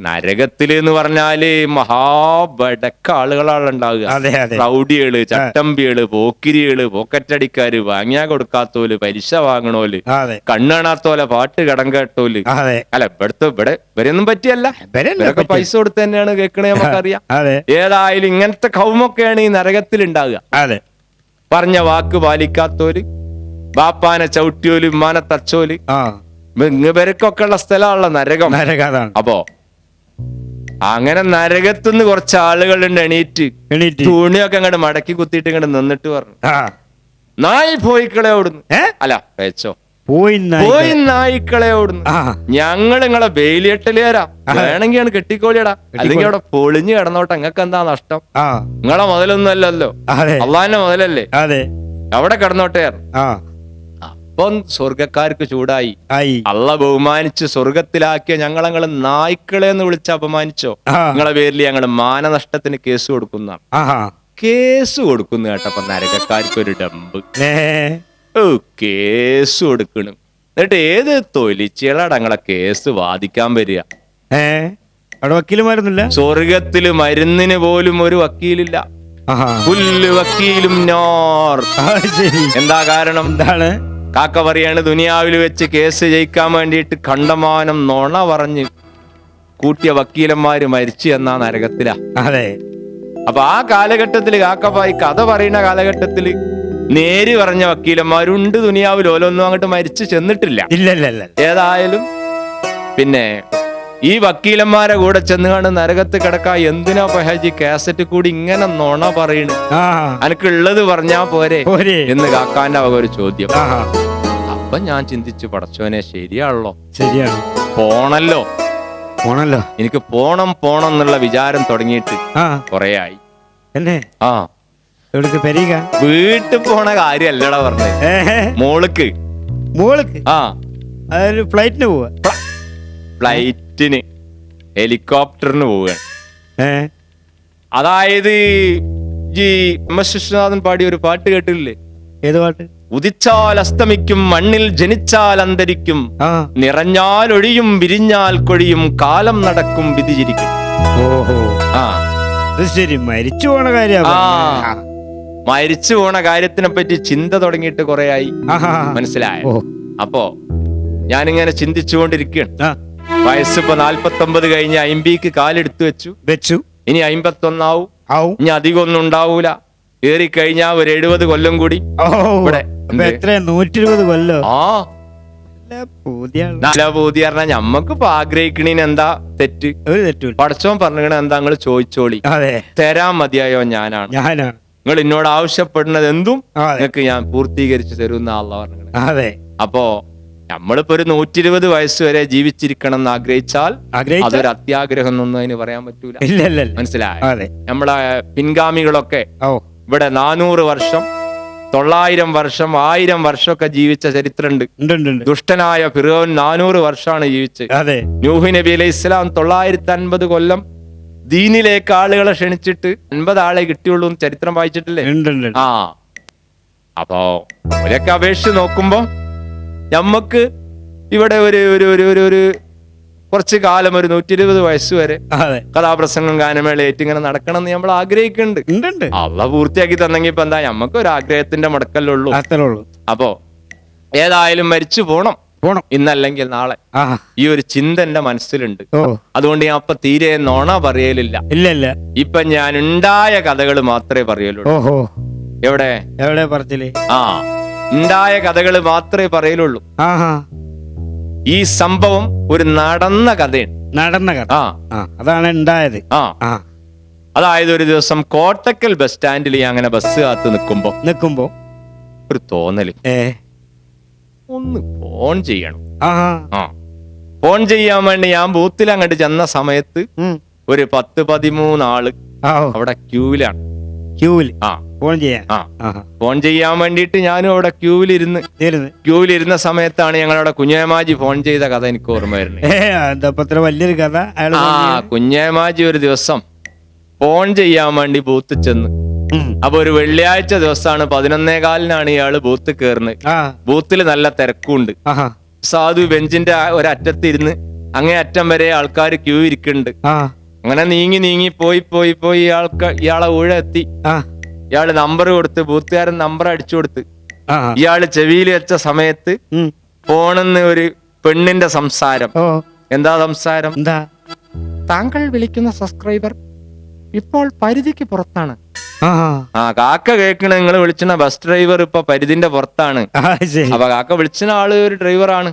നരകത്തില് എന്ന് പറഞ്ഞാല് മഹാബടക്ക ആളുകളാണ് ഉണ്ടാവുക. റൗഡികള്, ചട്ടമ്പികള്, പോക്കിരികള്, പോക്കറ്റടിക്കാര്, വാങ്ങിയാ കൊടുക്കാത്തോല്, പലിശ വാങ്ങണോല്, കണ്ണാണാത്തോലെ, പാട്ട് കടം കേട്ടോല്. അല്ല, ഇവരൊന്നും പറ്റിയല്ല, ഇവരൊക്കെ പൈസ കൊടുത്ത് തന്നെയാണ് കേൾക്കണേ, നമുക്കറിയാം. ഏതായാലും ഇങ്ങനത്തെ കൗമൊക്കെയാണ് ഈ നരകത്തിൽ ഉണ്ടാവുക. പറഞ്ഞ വാക്ക് പാലിക്കാത്തോല്, ബാപ്പാനെ ചവിട്ടിയോല്, ഉമ്മാനെ തച്ചോല്, ഇവരൊക്കെ ഉള്ള സ്ഥലമാണല്ലോ നരകം. അപ്പോ അങ്ങനെ നരകത്തുനിന്ന് കുറച്ച് ആളുകളുണ്ട് എണീറ്റ് തുണിയൊക്കെ അങ്ങോട്ട് മടക്കി കുത്തിയിട്ട് ഇങ്ങോട്ട് നിന്നിട്ട് പറഞ്ഞു, നായി പോയിക്കളെ ഓടുന്നു. അല്ല വെച്ചോ, പോയി നായിക്കളെ ഓടുന്നു. ഞങ്ങൾ നിങ്ങളെ ബെയിലിയെട്ടല് തരാം, വേണമെങ്കിൽ കെട്ടിക്കോളിയടാ, അല്ലെങ്കിൽ അവിടെ പൊളിഞ്ഞു കിടന്നോട്ടെ, നിങ്ങൾക്ക് എന്താ നഷ്ടം? നിങ്ങളെ മുതലൊന്നും അല്ലല്ലോ, അള്ളാന്റെ മുതലല്ലേ, അവിടെ കിടന്നോട്ടെ. അപ്പം സ്വർഗക്കാർക്ക് ചൂടായി. അള്ള ബഹുമാനിച്ച് സ്വർഗത്തിലാക്കിയ ഞങ്ങളെ നായ്ക്കളെ എന്ന് വിളിച്ച് അപമാനിച്ചോ, നിങ്ങളെ പേരിൽ ഞങ്ങൾ മാനനഷ്ടത്തിന് കേസ് കൊടുക്കുന്ന കേട്ടപ്പോ നരകക്കാർക്ക് ഒരു ഡമ്പ്. കേസ് കൊടുക്കണം. എന്നിട്ട് ഏത് തൊലിച്ചികളാണ് ഞങ്ങളെ കേസ് വാദിക്കാൻ വരിക? വക്കീലുമാരുന്നില്ല സ്വർഗത്തില്, മരുന്നിന് പോലും ഒരു വക്കീലില്ല. പുല്ല് വക്കീലും നോർ. എന്താ കാരണം? എന്താണ്? കാക്ക പറയാണ്, ദുനിയാവിൽ വെച്ച് കേസ് ജയിക്കാൻ വേണ്ടിയിട്ട് കണ്ടമാനം നുണ പറഞ്ഞ് കൂട്ടിയ വക്കീലന്മാര് മരിച്ചു എന്നാ നരകത്തിലാ. അപ്പൊ ആ കാലഘട്ടത്തില് കാക്കപ്പായി കഥ പറയുന്ന കാലഘട്ടത്തില് നേര് പറഞ്ഞ വക്കീലന്മാരുണ്ട് ദുനിയാവിൽ. ഓലൊന്നും അങ്ങോട്ട് മരിച്ചു ചെന്നിട്ടില്ല. ഏതായാലും പിന്നെ ഈ വക്കീലന്മാരെ കൂടെ ചെന്ന് കണ്ട് നരകത്ത് കിടക്കാ, എന്തിനാ പഹാജി കാസറ്റ് കൂടി ഇങ്ങനെ നുണ പറയണ്, അനക്കുള്ളത് പറഞ്ഞാ പോരെ എന്ന് കാക്കാന്റെ വക ഒരു ചോദ്യം. അപ്പൊ ഞാൻ ചിന്തിച്ചു, പടച്ചോനെ ശരിയാണല്ലോ, ശരിയാണ്, പോണല്ലോ എനിക്ക് പോണം എന്നുള്ള വിചാരം തുടങ്ങിയിട്ട് കൊറേ ആയി. വീട്ടിൽ പോണ കാര്യല്ലടാ പറഞ്ഞത്, മോൾക്ക് ഫ്ലൈറ്റിന് പോവാ, ഫ്ലൈറ്റിന് ഹെലികോപ്റ്ററിന് പോവുകയാണ്. അതായത് ഈ എം എസ് വിശ്വനാഥൻ പാടിയ ഒരു പാട്ട് കേട്ടില്ലേ? ഏത് പാട്ട്? ഉദിച്ചാൽ അസ്തമിക്കും, മണ്ണിൽ ജനിച്ചാൽ അന്തരിക്കും, നിറഞ്ഞാൽ ഒഴിയും, വിരിഞ്ഞാൽ കൊഴിയും, കാലം നടക്കും, വിധിച്ചിരിക്കും. ശരി, മരിച്ചു പോണ കാര്യം. മരിച്ചു പോണ കാര്യത്തിനെ പറ്റി ചിന്ത തുടങ്ങിയിട്ട് കുറെ ആയി. മനസ്സിലായോ? അപ്പോ ഞാനിങ്ങനെ ചിന്തിച്ചുകൊണ്ടിരിക്കുകയാണ്. വയസ്സിപ്പോ 49 കഴിഞ്ഞ് 50 കാലെടുത്തു വെച്ചു. ഇനി 51 ആവും. ഇനി അധികം ഒന്നും ഉണ്ടാവൂല. ഏറിക്കഴിഞ്ഞാ ഒരു 70 കൊല്ലം കൂടി ഇവിടെ. 120 കൊല്ലോ? നല്ല പൂതി പറഞ്ഞാൽ ഞമ്മക്കിപ്പോ ആഗ്രഹിക്കണീന് എന്താ തെറ്റ്? പടച്ചോൻ പറഞ്ഞ എന്താ നിങ്ങൾ ചോദിച്ചോളി, തരാൻ മതിയായോ ഞാനാണ്. നിങ്ങൾ എന്നോട് ആവശ്യപ്പെടുന്നത് എന്തും നിങ്ങൾക്ക് ഞാൻ പൂർത്തീകരിച്ചു തരുന്ന അള്ളാഹ് പറഞ്ഞത്. അപ്പോ നമ്മളിപ്പോ ഒരു 120 വയസ്സ് വരെ ജീവിച്ചിരിക്കണം എന്ന് ആഗ്രഹിച്ചാൽ അതൊരു അത്യാഗ്രഹം എന്നൊന്നും അതിന് പറയാൻ പറ്റൂല. മനസ്സിലായോ? നമ്മളെ പിൻഗാമികളൊക്കെ ഇവിടെ 400 വർഷം 900 വർഷം 1000 വർഷമൊക്കെ ജീവിച്ച ചരിത്രമുണ്ട്. ദുഷ്ടനായ ഫിറോൻ 400 വർഷമാണ് ജീവിച്ചത്. നൂഹ് നബി അലൈഹി ഇസ്ലാം 950 കൊല്ലം ദീനിലേക്ക് ആളുകളെ ക്ഷണിച്ചിട്ട് 50 ആളെ കിട്ടിയുള്ളൂ എന്ന് ചരിത്രം വായിച്ചിട്ടില്ലേ? അപ്പോ അവരൊക്കെ അപേക്ഷിച്ച് നോക്കുമ്പോ നമ്മക്ക് ഇവിടെ ഒരു കുറച്ച് കാലം ഒരു 120 വയസ്സ് വരെ കഥാപ്രസംഗം ഗാനമേളയായിട്ട് ഇങ്ങനെ നടക്കണം എന്ന് നമ്മൾ ആഗ്രഹിക്കുന്നുണ്ട്. അള്ളാഹ് പൂർത്തിയാക്കി തന്നെങ്കിൽ ഇപ്പൊ എന്താ, നമ്മക്ക് ഒരു ആഗ്രഹത്തിന്റെ മുടക്കല്ലുള്ളൂ. അപ്പോ ഏതായാലും മരിച്ചു പോണം, ഇന്നല്ലെങ്കിൽ നാളെ. ഈ ഒരു ചിന്ത എന്റെ മനസ്സിലുണ്ട്. അതുകൊണ്ട് ഞാൻ അപ്പൊ തീരെ നോണ പറയലില്ല. ഇപ്പൊ ഞാൻ ഉണ്ടായ കഥകൾ മാത്രമേ പറയലുള്ളൂ. എവിടെ പറച്ചില്? ഉണ്ടായ കഥകൾ മാത്രമേ പറയലുള്ളൂ. ഈ സംഭവം ഒരു നടന്ന കഥയാണ്. അതാണ് ഉണ്ടായത്. അതായത് ഒരു ദിവസം കോട്ടക്കൽ ബസ് സ്റ്റാൻഡിൽ അങ്ങനെ ബസ് കാത്ത് നിൽക്കുമ്പോ ഒരു തോന്നല്, ഒന്ന് ഫോൺ ചെയ്യണം. ഫോൺ ചെയ്യാൻ വേണ്ടി ഞാൻ ബൂത്തിൽ അങ്ങോട്ട് ചെന്ന സമയത്ത് ഒരു 10-13 ആള് അവിടെ ക്യൂവിലാണ്. ഫോൺ ചെയ്യാൻ വേണ്ടിട്ട് ഞാനും അവിടെ ക്യൂവിലിരുന്ന സമയത്താണ് ഞങ്ങളവിടെ കുഞ്ഞേമാജി ഫോൺ ചെയ്ത കഥ എനിക്ക് ഓർമ്മ വരുന്നത്. വലിയൊരു കഥ. കുഞ്ഞേമാജി ഒരു ദിവസം ഫോൺ ചെയ്യാൻ വേണ്ടി ബൂത്ത് ചെന്ന്. അപ്പൊ ഒരു വെള്ളിയാഴ്ച ദിവസമാണ്, 11:15 ഇയാള് ബൂത്ത് കയറുന്നത്. ബൂത്തിൽ നല്ല തിരക്കുണ്ട്. സാധു ബെഞ്ചിന്റെ ഒരറ്റത്തിരുന്ന് അങ്ങേ അറ്റം വരെ ആൾക്കാർ ക്യൂ ഇരിക്കുന്നുണ്ട്. അങ്ങനെ നീങ്ങി പോയി ഇയാളെ ഊഴെത്തി. ഇയാള് നമ്പർ കൊടുത്ത്, ബൂത്തുകാരൻ നമ്പർ അടിച്ചു കൊടുത്ത്. ഇയാള് ചെവിയിൽ വെച്ച സമയത്ത് ഫോണിന്ന് ഒരു പെണ്ണിന്റെ സംസാരം. എന്താ സംസാരം? താങ്കൾ വിളിക്കുന്ന സബ്സ്ക്രൈബർ ഇപ്പോൾ പരിധിക്ക് പുറത്താണ്. കാക്ക കേൾക്കണ നിങ്ങൾ വിളിച്ച ബസ് ഡ്രൈവർ ഇപ്പൊ പരിധിന്റെ പുറത്താണ്. അപ്പൊ കാക്ക വിളിച്ച ആള് ഒരു ഡ്രൈവറാണ്.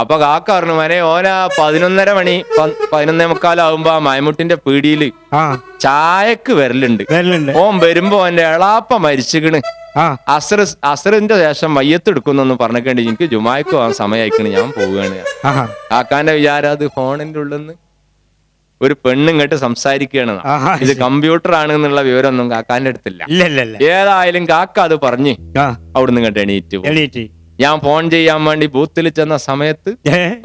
അപ്പൊ കാക്ക പറഞ്ഞു, മനെ ഓന 11:30 മണി 11:45 ആവുമ്പോ മൈമുട്ടിന്റെ പീടിയില് ചായക്ക് വരലുണ്ട്. ഓൻ വരുമ്പോ എന്റെ എളാപ്പ മരിച്ചിക്കണ്. അസറിന്റെ ശേഷം മയ്യത്ത് എടുക്കുന്നൊന്ന് പറഞ്ഞിട്ടുണ്ട്. എനിക്ക് ജുമായ്ക്ക് പോകാൻ സമയമായിക്കണ്, ഞാൻ പോവുകയാണ്. കാക്കാന്റെ വിചാരം അത് ഫോണിന്റെ ഉള്ളിന്ന് ഒരു പെണ്ണിങ്ങോട്ട് സംസാരിക്കുകയാണ്. ഇത് കമ്പ്യൂട്ടർ ആണ് എന്നുള്ള വിവരമൊന്നും കാക്കാന്റെ അടുത്തില്ല. ഏതായാലും കാക്ക അത് പറഞ്ഞ് അവിടുന്ന് ഇങ്ങോട്ട് എണീറ്റ് ഞാൻ ഫോൺ ചെയ്യാൻ വേണ്ടി ബൂത്തിൽ ചെന്ന സമയത്ത്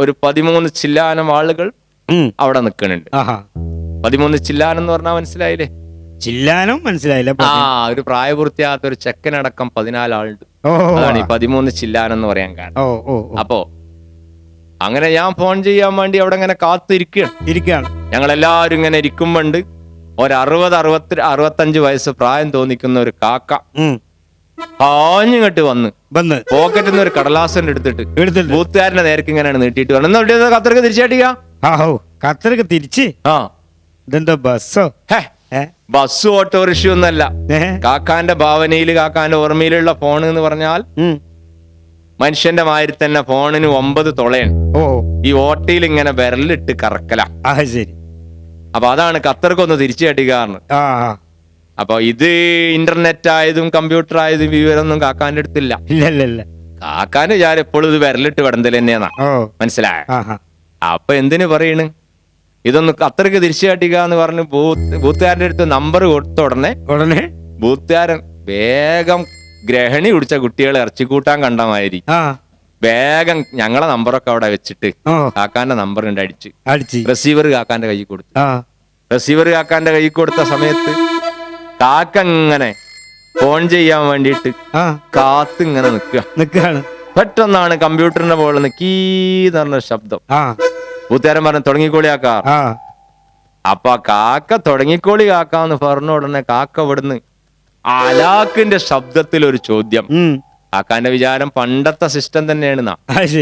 ഒരു 13 ചില്ലാനം ആളുകൾ അവിടെ നിൽക്കുന്നുണ്ട്. 13 ചില്ലാനം എന്ന് പറഞ്ഞാൽ മനസ്സിലായില്ലേ? ചില്ലാനം മനസ്സിലായില്ല. ഒരു പ്രായപൂർത്തിയാകാത്ത ഒരു ചെക്കനടക്കം 14 ആളുണ്ട്. അതാണ് ഈ 13 ചില്ലാനം എന്ന് പറയാൻ കാരണം. അപ്പോ അങ്ങനെ ഞാൻ ഫോൺ ചെയ്യാൻ വേണ്ടി അവിടെ ഇങ്ങനെ കാത്തിരിക്കുകയാണ്. ഞങ്ങളെല്ലാവരും ഇങ്ങനെ ഇരിക്കുമ്പോണ്ട് ഒരു 60-65 വയസ്സ് പ്രായം തോന്നിക്കുന്ന ഒരു കാക്ക ആഞ്ഞിങ്ങോട്ട് വന്ന് പോക്കറ്റിൽ നിന്ന് ഒരു കടലാസന്റെ എടുത്തിട്ട് ബൂത്തുകാരന്റെ നേരക്ക് ഇങ്ങനെയാണ് നീട്ടിയിട്ട് പറഞ്ഞു, ഖത്തർക്ക് തിരിച്ചാട്ടിക്ക തിരിച്ച്. ഇതെന്താ ബസ്സോ? ബസ് ഓട്ടോറിക്ഷ ഒന്നല്ല. കാക്കാന്റെ ഭാവനയില് കാക്കാന്റെ ഓർമ്മയിലുള്ള ഫോൺ എന്ന് പറഞ്ഞാൽ മനുഷ്യന്റെ മാതിരി തന്നെ ഫോണിന് 9 തുളയാണ്. ഈ ഓട്ടയിൽ ഇങ്ങനെ വിരലിട്ട് കറക്കല. അപ്പൊ അതാണ് ഖത്തർക്കൊന്ന് തിരിച്ചു കാട്ടിക്കാരണം. അപ്പൊ ഇത് ഇന്റർനെറ്റ് ആയതും കമ്പ്യൂട്ടർ ആയതും വിവരമൊന്നും കാക്കാന്റെ അടുത്തില്ല. കാക്കാന്റെ വിചാരം എപ്പോഴും ഇത് വിരലിട്ട് വിടന്തൽ തന്നെയാ. മനസ്സിലായ? അപ്പൊ എന്തിനു പറയണ്, ഇതൊന്ന് ഖത്തർക്ക് തിരിച്ചു കാട്ടിക്ക എന്ന് പറഞ്ഞ് ബൂത്തുകാരന്റെ അടുത്ത് നമ്പർ കൊടുത്ത ഉടനെ ബൂത്തുകാരൻ വേഗം ഗ്രഹണി കുടിച്ച കുട്ടികളെ ഇറച്ചിക്കൂട്ടാൻ കണ്ടമാതിരി വേഗം ഞങ്ങളെ നമ്പറൊക്കെ അവിടെ വെച്ചിട്ട് കാക്കാന്റെ നമ്പർ ഉണ്ട് അടിച്ച് റിസീവർ കാക്കാന്റെ കൈ കൊടുത്ത സമയത്ത് കാക്ക ഇങ്ങനെ ഫോൺ ചെയ്യാൻ വേണ്ടിയിട്ട് കാത്ത് ഇങ്ങനെ നിൽക്കുകയാണ്. പെട്ടെന്നാണ് കമ്പ്യൂട്ടറിന്റെ മുകളിൽ കീന്ന് പറഞ്ഞ ശബ്ദം. ബൂത്തുകാരൻ പറഞ്ഞു, തുടങ്ങിക്കോളി കാക്ക. അപ്പൊ കാക്ക തുടങ്ങിക്കോളി കാക്കാന്ന് പറഞ്ഞ ഉടനെ കാക്ക ഇവിടുന്ന് അലാക്കിന്റെ ശബ്ദത്തിൽ ഒരു ചോദ്യം. കാക്കാന്റെ വിചാരം പണ്ടത്തെ സിസ്റ്റം തന്നെയാണ്.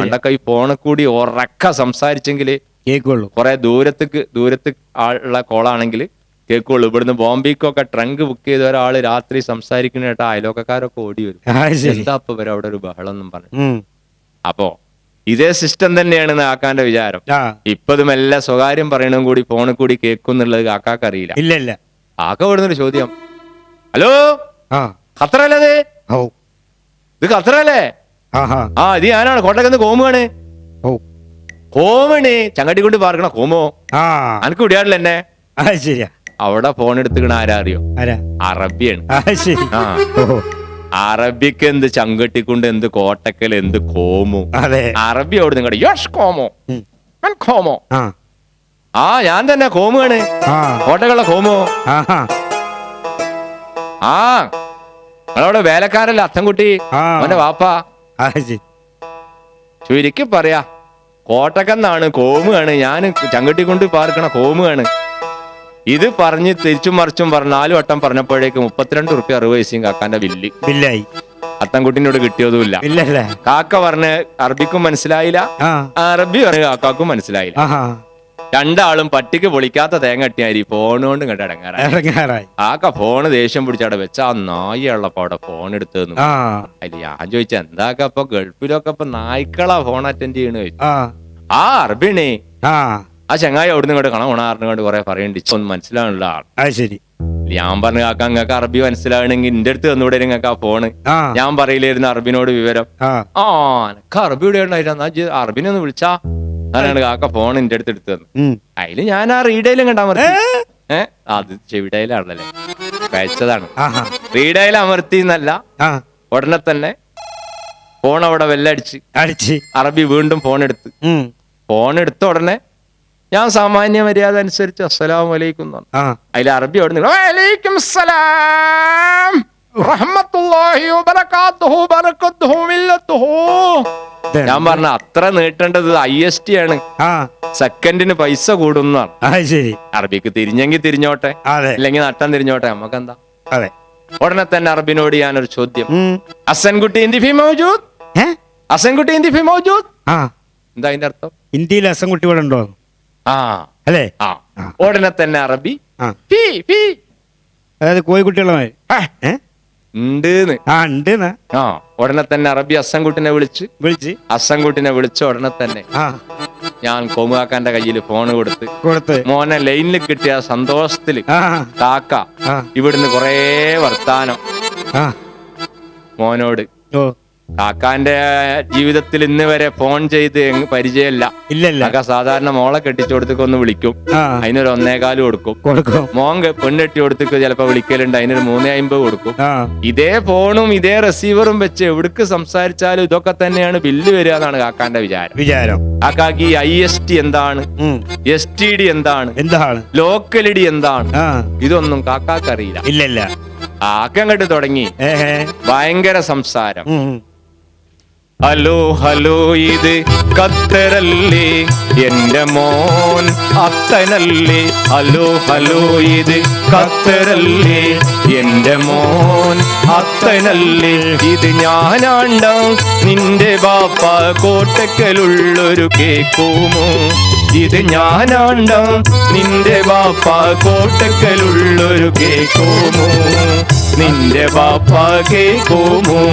പണ്ടൊക്കെ ഈ ഫോണിൽ കൂടി ഉറക്ക സംസാരിച്ചെങ്കില് കേക്കുള്ളൂ. കുറെ ദൂരത്ത് ഉള്ള കോളാണെങ്കിൽ കേൾക്കുള്ളൂ. ഇവിടുന്ന് ബോംബെക്കൊക്കെ ട്രങ്ക് ബുക്ക് ചെയ്ത ഒരാള് രാത്രി സംസാരിക്കുന്ന കേട്ടാ അയലോക്കാരൊക്കെ ഓടി വരും. എന്താ ഇപ്പൊ വരെ അവിടെ ഒരു ബഹളം എന്നും പറഞ്ഞു. അപ്പോ ഇതേ സിസ്റ്റം തന്നെയാണ് കാക്കാന്റെ വിചാരം. ഇപ്പതും എല്ലാം സ്വകാര്യം പറയണതും കൂടി ഫോണിൽ കൂടി കേൾക്കും എന്നുള്ളത് കാക്കാക്ക് അറിയില്ല. ഇല്ല. കാക്ക വിടുന്നൊരു ചോദ്യം, ഹലോ ഖത്തറല്ലേ? ഇത് ഖത്തറല്ലേ? ഇത് ഞാനാണ്, കോട്ടക്കന്ന് കോമാണ്. കോമണ് ചങ്ങട്ടി കൊണ്ട് പാർക്കണ കോമോ, അനക്ക് വിടിയാടില്ല എന്നെ. ശരിയാ. അവിടെ ഫോൺ എടുത്തുകണ ആരാ അറിയോ? അറബിയാണ്. അറബിക്ക് എന്ത് ചങ്കട്ടിക്കൊണ്ട്, എന്ത് കോട്ടക്കൽ, എന്ത് കോമു. അറബി അവിടെ നിങ്ങളുടെ യോഷ് കോമോ കോമോ. ഞാൻ തന്നെ കോമാണ്, കോട്ടക്കുള്ള കോമോ. നിങ്ങളവിടെ വേലക്കാരല്ല അത്തൻകുട്ടി, അവന്റെ വാപ്പാ. ചുരുക്കി പറയാ കോട്ടക്കെന്നാണ്, കോമുമാണ്, ഞാൻ ചങ്കട്ടിക്കൊണ്ട് പാർക്കണ കോമുമാണ്. ഇത് പറഞ്ഞ് തിരിച്ചും മറിച്ചും 4 വട്ടം പറഞ്ഞപ്പോഴേക്ക് 32 റുപ്യ 60 പൈസയും കാക്കാന്റെ ബില്ലായി. അത്തൻകുട്ടിനോട് കിട്ടിയതുമില്ല. കാക്ക പറഞ്ഞ് അറബിക്കും മനസ്സിലായില്ല, അറബി പറഞ്ഞ് കാക്കാക്കും മനസ്സിലായില്ല. രണ്ടാളും പട്ടിക്ക് പൊളിക്കാത്ത തേങ്ങ കട്ടിയായി ഫോണുകൊണ്ട് ഇങ്ങോട്ട് ഇടങ്ങാറായി. കാക്ക ഫോണ് ദേഷ്യം പിടിച്ചവിടെ വെച്ച ആ നായിയുള്ളപ്പോ അവിടെ ഫോൺ എടുത്തു. അതില് ഞാൻ ചോദിച്ച എന്താക്ക ഇപ്പൊ ഗൾഫിലൊക്കെ ഇപ്പൊ നായ്ക്കളാ ഫോൺ അറ്റൻഡ് ചെയ്യണ ചോദിച്ചു. അറബിണേ ആ ചങ്ങായി അവിടുന്ന് ഇങ്ങോട്ട് കണ കുറെ പറയണ്ട്, ഒന്നും മനസ്സിലാവുന്നില്ല ആൾ. ശരി. ഞാൻ പറഞ്ഞു കാക്ക നിങ്ങൾക്ക് അറബി മനസ്സിലാവണമെങ്കിൽ എന്റെ അടുത്ത് തന്നൂടെ നിങ്ങൾക്ക് ആ ഫോണ്. ഞാൻ പറയില്ലായിരുന്നു അറബിനോട് വിവരം. എനക്ക് അറബി ഇവിടെ ഉണ്ടായിരുന്നു, അറബിനെ ഒന്ന് വിളിച്ചാ. അതാണ് കാക്ക ഫോൺ എന്റെ അടുത്ത് എടുത്തു തന്നു. അതില് ഞാൻ ആ റീഡയിലും കണ്ടാ മതി. അത് ചെവിടയിലാണല്ലേ കഴിച്ചതാണ്. റീഡയിൽ അമർത്തി എന്നല്ല, ഉടനെ തന്നെ ഫോൺ അവിടെ വെല്ലടിച്ച് അറബി വീണ്ടും ഫോൺ എടുത്ത ഉടനെ ഞാൻ സാമാന്യ മര്യാദ അനുസരിച്ച് അസ്സലാമു അലൈക്കും എന്നാണ്. അതിൽ അറബി അവിടെ വഅലൈക്കും സലാം റഹ്മത്തുള്ളാഹി വബറകാതുഹു ബറകത്തുഹു മില്ലത്തുഹു. ഞാൻ പറഞ്ഞ അത്ര നീട്ടേണ്ടത് IST ആണ്, സെക്കൻഡിന് പൈസ കൂടുന്നതാണ്. അറബിക്ക് തിരിഞ്ഞെങ്കിൽ തിരിഞ്ഞോട്ടെ, അല്ലെങ്കിൽ നട്ടം തിരിഞ്ഞോട്ടെ, നമുക്കെന്താ. ഉടനെ തന്നെ അറബിനോട് ഞാനൊരു ചോദ്യം, ഹസൻകുട്ടി ഇന്ദി ഫി മൗജൂദ്, ഹസൻകുട്ടി ഇന്ദി ഫി മൗജൂദ്. എന്താ അതിന്റെ അർത്ഥം? ഇന്ത്യയിൽ ഹസൻകുട്ടി ഇവിടെ ഉണ്ടോ അല്ലേ? ഉടനെ തന്നെ അറബി അതായത് കോഴിക്കുട്ടികളെ ഉടനെ തന്നെ അറബി ഹസൻകുട്ടിനെ വിളിച്ച് ഹസൻകുട്ടിനെ വിളിച്ച ഉടനെ തന്നെ ഞാൻ കോമുകാക്കാന്റെ കയ്യിൽ ഫോണ് കൊടുത്ത് മോനെ ലൈനിൽ കിട്ടിയ സന്തോഷത്തില് കാക്ക ഇവിടുന്ന് കൊറേ വർത്താനം മോനോട്. കാക്കാന്റെ ജീവിതത്തിൽ ഇന്ന് വരെ ഫോൺ ചെയ്ത് പരിചയമില്ല. കാക്ക സാധാരണ മോളെ കെട്ടിച്ചു കൊടുത്തേക്ക് ഒന്ന് വിളിക്കും, അതിനൊരു 1.25 കൊടുക്കും. മോൻ പെണ്ണെട്ടി കൊടുത്തേക്ക് ചിലപ്പോ വിളിക്കലുണ്ട്, അതിനൊരു 3.50 കൊടുക്കും. ഇതേ ഫോണും ഇതേ റിസീവറും വെച്ച് എവിടേക്ക് സംസാരിച്ചാലും ഇതൊക്കെ തന്നെയാണ് ബില്ല് വരിക എന്നാണ് കാക്കാന്റെ വിചാരം. കാക്കാക്ക് ഈ IST എന്താണ്, STD എന്താണ്, ലോക്കലിഡി എന്താണ്, ഇതൊന്നും കാക്കാക്ക് അറിയില്ല. കാക്കങ്ങട്ട് തുടങ്ങി ഭയങ്കര സംസാരം. ഹലോ ഹലോ ഇത് ഖത്തറല്ലേ, എന്റെ മോൻ അത്തനല്ലേ. ഹലോ ഹലോ ഇത് ഖത്തറല്ലേ, എന്റെ മോൻ അത്തനല്ലേ. ഇത് ഞാനാണ്ട നിന്റെ ബാപ്പ കോട്ടക്കലുള്ളൊരു കേക്കുമോ. ഇത് ഞാനാണ്ട നിന്റെ ബാപ്പ കോട്ടക്കലുള്ളൊരു കേക്കുമോ, നിന്റെ ബാപ്പ കേക്കുമോ.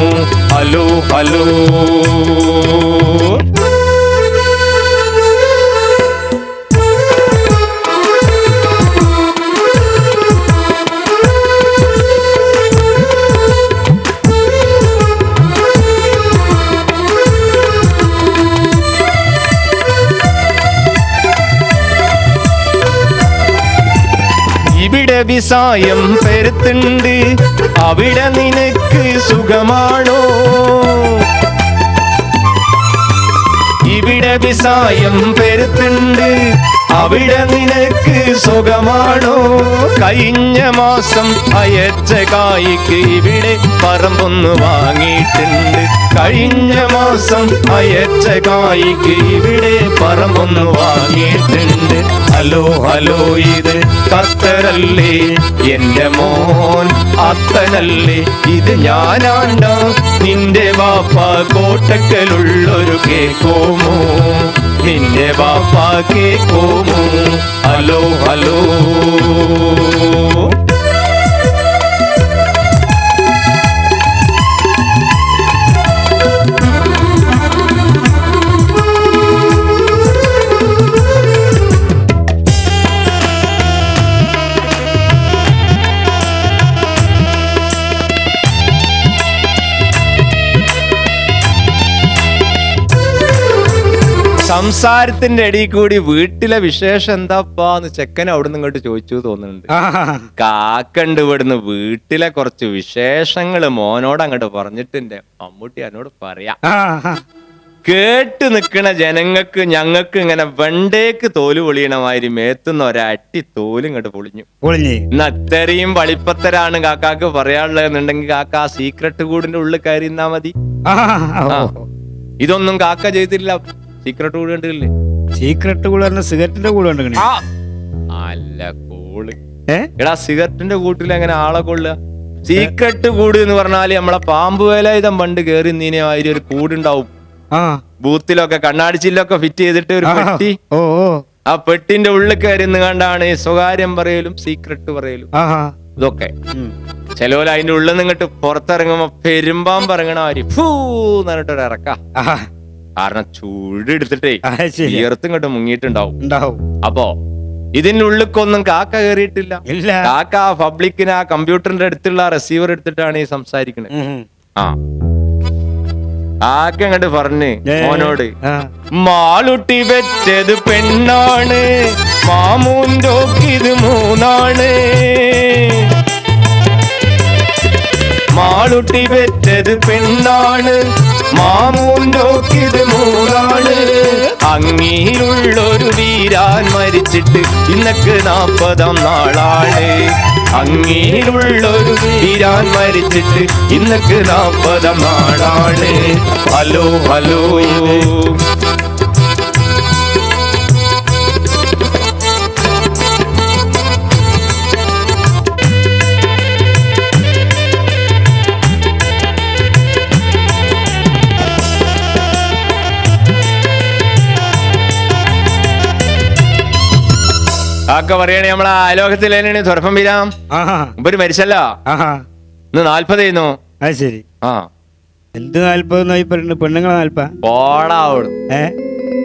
Hello hello. ഇവിടെ വിസായം പെരുത്തുണ്ട്, അവിടെ നിനക്ക് സുഖമാണോ. ഇവിടെ വിസായം പെരുത്തുണ്ട്, അവിടെ നിനക്ക് സുഖമാണോ. കഴിഞ്ഞ മാസം അയച്ച കായ്ക്ക് ഇവിടെ പറമ്പൊന്ന് വാങ്ങിയിട്ടുണ്ട്. കഴിഞ്ഞ മാസം അയച്ച കായ്ക്ക് ഇവിടെ പറമ്പൊന്ന് വാങ്ങിയിട്ടുണ്ട്. ഹലോ ഹലോ ഇത് ഖത്തറല്ലേ, എന്റെ മോൻ അത്തനല്ലേ, ഇത് ഞാനാണ്ട നിന്റെ ബാപ്പ കോട്ടക്കലുള്ളൊരു കേക്കോമോ, നിന്റെ ബാപ്പ കേക്കോമോ, ഹലോ ഹലോ. സംസാരത്തിന്റെ ഇടയിൽ കൂടി വീട്ടിലെ വിശേഷം എന്താപ്പാന്ന് ചെക്കൻ അവിടുന്ന് ഇങ്ങോട്ട് ചോദിച്ചു തോന്നുന്നുണ്ട്. കാക്കണ്ട് ഇവിടുന്ന് വീട്ടിലെ കുറച്ച് വിശേഷങ്ങള് മോനോട് അങ്ങോട്ട് പറഞ്ഞിട്ടുണ്ട്. മമ്മൂട്ടി എന്നോട് പറയാ, കേട്ട് നിക്കണ ജനങ്ങൾക്ക് ഞങ്ങൾക്ക് ഇങ്ങനെ വെണ്ടേക്ക് തോല് പൊളിയണമാതിരി മേത്തുന്ന ഒരട്ടി തോല് ഇങ്ങോട്ട് പൊളിഞ്ഞു. ഇന്ന് അത്രയും വളിപ്പത്തരാണ് കാക്കാക്ക് പറയാനുള്ളതെന്നുണ്ടെങ്കിൽ കാക്ക ആ സീക്രട്ട് കൂടിന്റെ ഉള്ളിൽ കയറി നിന്നാ മതി. ഇതൊന്നും കാക്ക ചെയ്തില്ല. സീക്രട്ട് കൂട് കണ്ടില്ലേ? സീക്രട്ട് കൂട് പറഞ്ഞ സിഗരറ്റിന്റെ കൂട് കണ്ടു. അല്ല കൂള് എടാ, സിഗരറ്റിന്റെ കൂട്ടിൽ എങ്ങനെ ആളെ കൊള്ളുക? സീക്രട്ട് കൂട് എന്ന് പറഞ്ഞാല് നമ്മളെ പാമ്പ് വേലായുധം പണ്ട് കേറി നീനെ ആയിരം ഒരു കൂടുണ്ടാവും. ബൂത്തിലൊക്കെ കണ്ണാടിച്ചില്ലൊക്കെ ഫിറ്റ് ചെയ്തിട്ട് ഒരു പെട്ടി. ആ പെട്ടിന്റെ ഉള്ളിൽ കയറി നിന്നാണ്ടാണ് സ്വകാര്യം പറയലും സീക്രട്ട് പറയലും ഇതൊക്കെ. ചിലവര് അതിന്റെ ഉള്ളിൽ നിന്നിട്ട് പുറത്തിറങ്ങുമ്പോ പെരുമ്പാമ്പ് ഇറങ്ങണ ആര് ഫൂന്ന് പറഞ്ഞിട്ടൊരു ഇറക്ക. കാരണം ചൂടെടുത്തിട്ടേ ഈർത്തും ഇങ്ങോട്ട് മുങ്ങിയിട്ടുണ്ടാവും. അപ്പോ ഇതിനുള്ളിക്കൊന്നും കാക്ക കയറിയിട്ടില്ല. കാക്ക പബ്ലിക്കിന് ആ കമ്പ്യൂട്ടറിന്റെ അടുത്തുള്ള റിസീവർ എടുത്തിട്ടാണ് ഈ സംസാരിക്കണത്. ആക്കെ അങ്ങോട്ട് പറഞ്ഞ് മോനോട്, മാളുട്ടി വെച്ചത് പെണ്ണാണ്, മാമൂന്റോക്കിത് മൂന്നാണ്, മാളുട്ടി വെച്ചത് പെണ്ണാണ്, മാമൂന്റോക്കിത് മൂന്നാണ്, അങ്ങീരുള്ളൊരു വീരാൻ മരിച്ചിട്ട് ഇന്നക്ക് 40-ാം നാളാണ്, അങ്ങീരുള്ളൊരു വീരാൻ മരിച്ചിട്ട് ഇന്നക്ക് 40-ാം നാളാണ്, ഹലോ ഹലോ. കാക്ക പറയണേ നമ്മളെ അയലോകത്തിലേനാണ് തുറപ്പം വീരാം മുമ്പ് മരിച്ചല്ലോ. ഇന്ന് 40 ചെയ്യുന്നു. അത് ശരി. എന്ത് 40 പെണ്ണുങ്ങളെ 40? പോടാവോട്.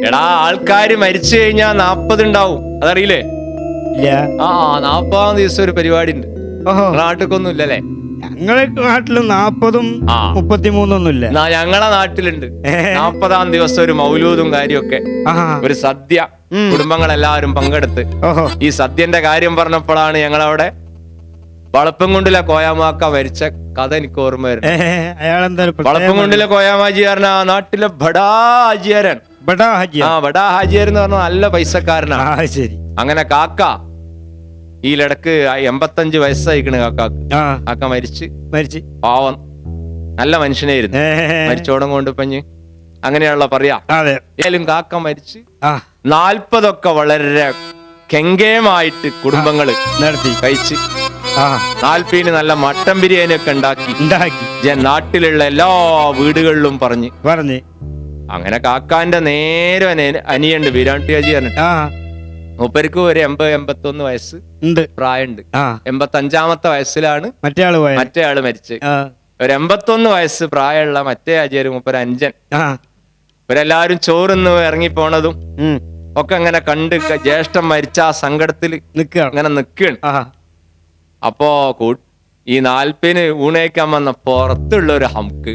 എടാ, ആൾക്കാര് മരിച്ചു കഴിഞ്ഞാ 40 ഉണ്ടാവും, അതറിയില്ലേ? 40-ാം ദിവസം ഒരു പരിപാടി ഉണ്ട്. നാട്ടിലൊന്നും ഇല്ലല്ലേ? ഞങ്ങളെ നാട്ടിലും 40-ഉം 33 ഒന്നുമില്ല. ഞങ്ങളെ നാട്ടിലുണ്ട് 40-ാം ദിവസം ഒരു മൗലൂദും കാര്യമൊക്കെ, ഒരു സദ്യ, കുടുംബങ്ങളെല്ലാവരും പങ്കെടുത്ത്. ഈ സദ്യന്റെ കാര്യം പറഞ്ഞപ്പോഴാണ് ഞങ്ങളവിടെ വളപ്പംകുണ്ടിലെ കോയാമാക്ക മരിച്ച കഥ എനിക്ക് ഓർമ്മ വരുന്നത്. വളപ്പംകുണ്ടിലെ കോയാമാജി പറഞ്ഞ ആ നാട്ടിലെ ബഡാ ഹാജിയാരാണ്. ബഡാ ഹാജിയാർ എന്ന് പറഞ്ഞാൽ നല്ല പൈസക്കാരനാണ്. ശരി. അങ്ങനെ കാക്ക ഈ ഇടക്ക് 85 വയസ്സായിക്കണ് കാക്കാക്ക്. കാക്ക മരിച്ച് പാവം നല്ല മനുഷ്യനായിരുന്നു. മരിച്ചോടം കൊണ്ട് പഞ്ഞ് അങ്ങനെയുള്ള പറയാ. ഏലും കാക്ക മരിച്ച് 40 വളരെ കെങ്കേമായിട്ട് കുടുംബങ്ങള് നടത്തി കഴിച്ച് 40-ന് നല്ല മട്ടൻ ബിരിയാണി ഒക്കെ ഉണ്ടാക്കി നാട്ടിലുള്ള എല്ലാ വീടുകളിലും പറഞ്ഞ് അങ്ങനെ കാക്കാന്റെ നേരെ അനിയുണ്ട് വിരാട്ടി ഹാജി പറഞ്ഞിട്ട്. മൂപ്പർക്ക് ഒരു 80-81 വയസ്സ് പ്രായമുണ്ട്. 85-ാമത്തെ വയസ്സിലാണ് മറ്റേ ആള് മരിച്ചത്. ഒരു 81 വയസ്സ് പ്രായമുള്ള മറ്റേ ഹാജിയാര് മൂപ്പര് അഞ്ചൻ. ഇവരെല്ലാരും ചോറിന്ന് ഇറങ്ങിപ്പോണതും ഒക്കെ അങ്ങനെ കണ്ട് ജ്യേഷ്ഠൻ മരിച്ച ആ സങ്കടത്തിൽ അങ്ങനെ നിൽക്കുകയാണ്. അപ്പോ ഈ 40-ന് ഊണേക്കാൻ വന്ന പുറത്തുള്ള ഒരു ഹംക്ക്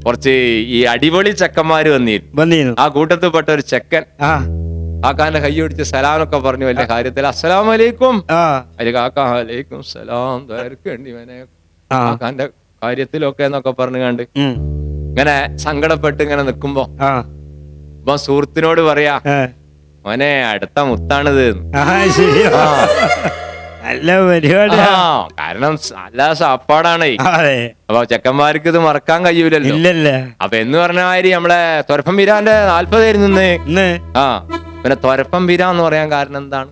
കുറച്ച് ഈ അടിപൊളി ചെക്കന്മാര് വന്നിരുന്നു. ആ കൂട്ടത്തിൽപ്പെട്ട ഒരു ചെക്കൻ കാക്കാന്റെ കൈ പിടിച്ച് സലാമൊക്കെ പറഞ്ഞു വലിയ കാര്യത്തിൽ. അസ്സലാമലൈക്കും. അതിൽ കാക്ക അലൈക്കും സലാം ദയർക്കേണ്ടി കാക്കാന്റെ കാര്യത്തിലൊക്കെ എന്നൊക്കെ പറഞ്ഞു കണ്ട് ഇങ്ങനെ സങ്കടപ്പെട്ട് ഇങ്ങനെ നിക്കുമ്പോ ഇപ്പൊ സുഹൃത്തിനോട് പറയാ, മോനെ അടുത്ത മുത്താണിത്. നല്ല പരിപാടി. കാരണം നല്ല സാപ്പാടാണ്. അപ്പൊ ചെക്കന്മാർക്ക് ഇത് മറക്കാൻ കഴിയൂലല്ലോ. അപ്പൊ എന്ന് പറഞ്ഞ മാതിരി നമ്മളെ തുരപ്പം വീരാന്റെ 40 ആയിരുന്നു. പിന്നെ തൊരപ്പം പിര എന്ന് പറയാൻ കാരണം എന്താണ്?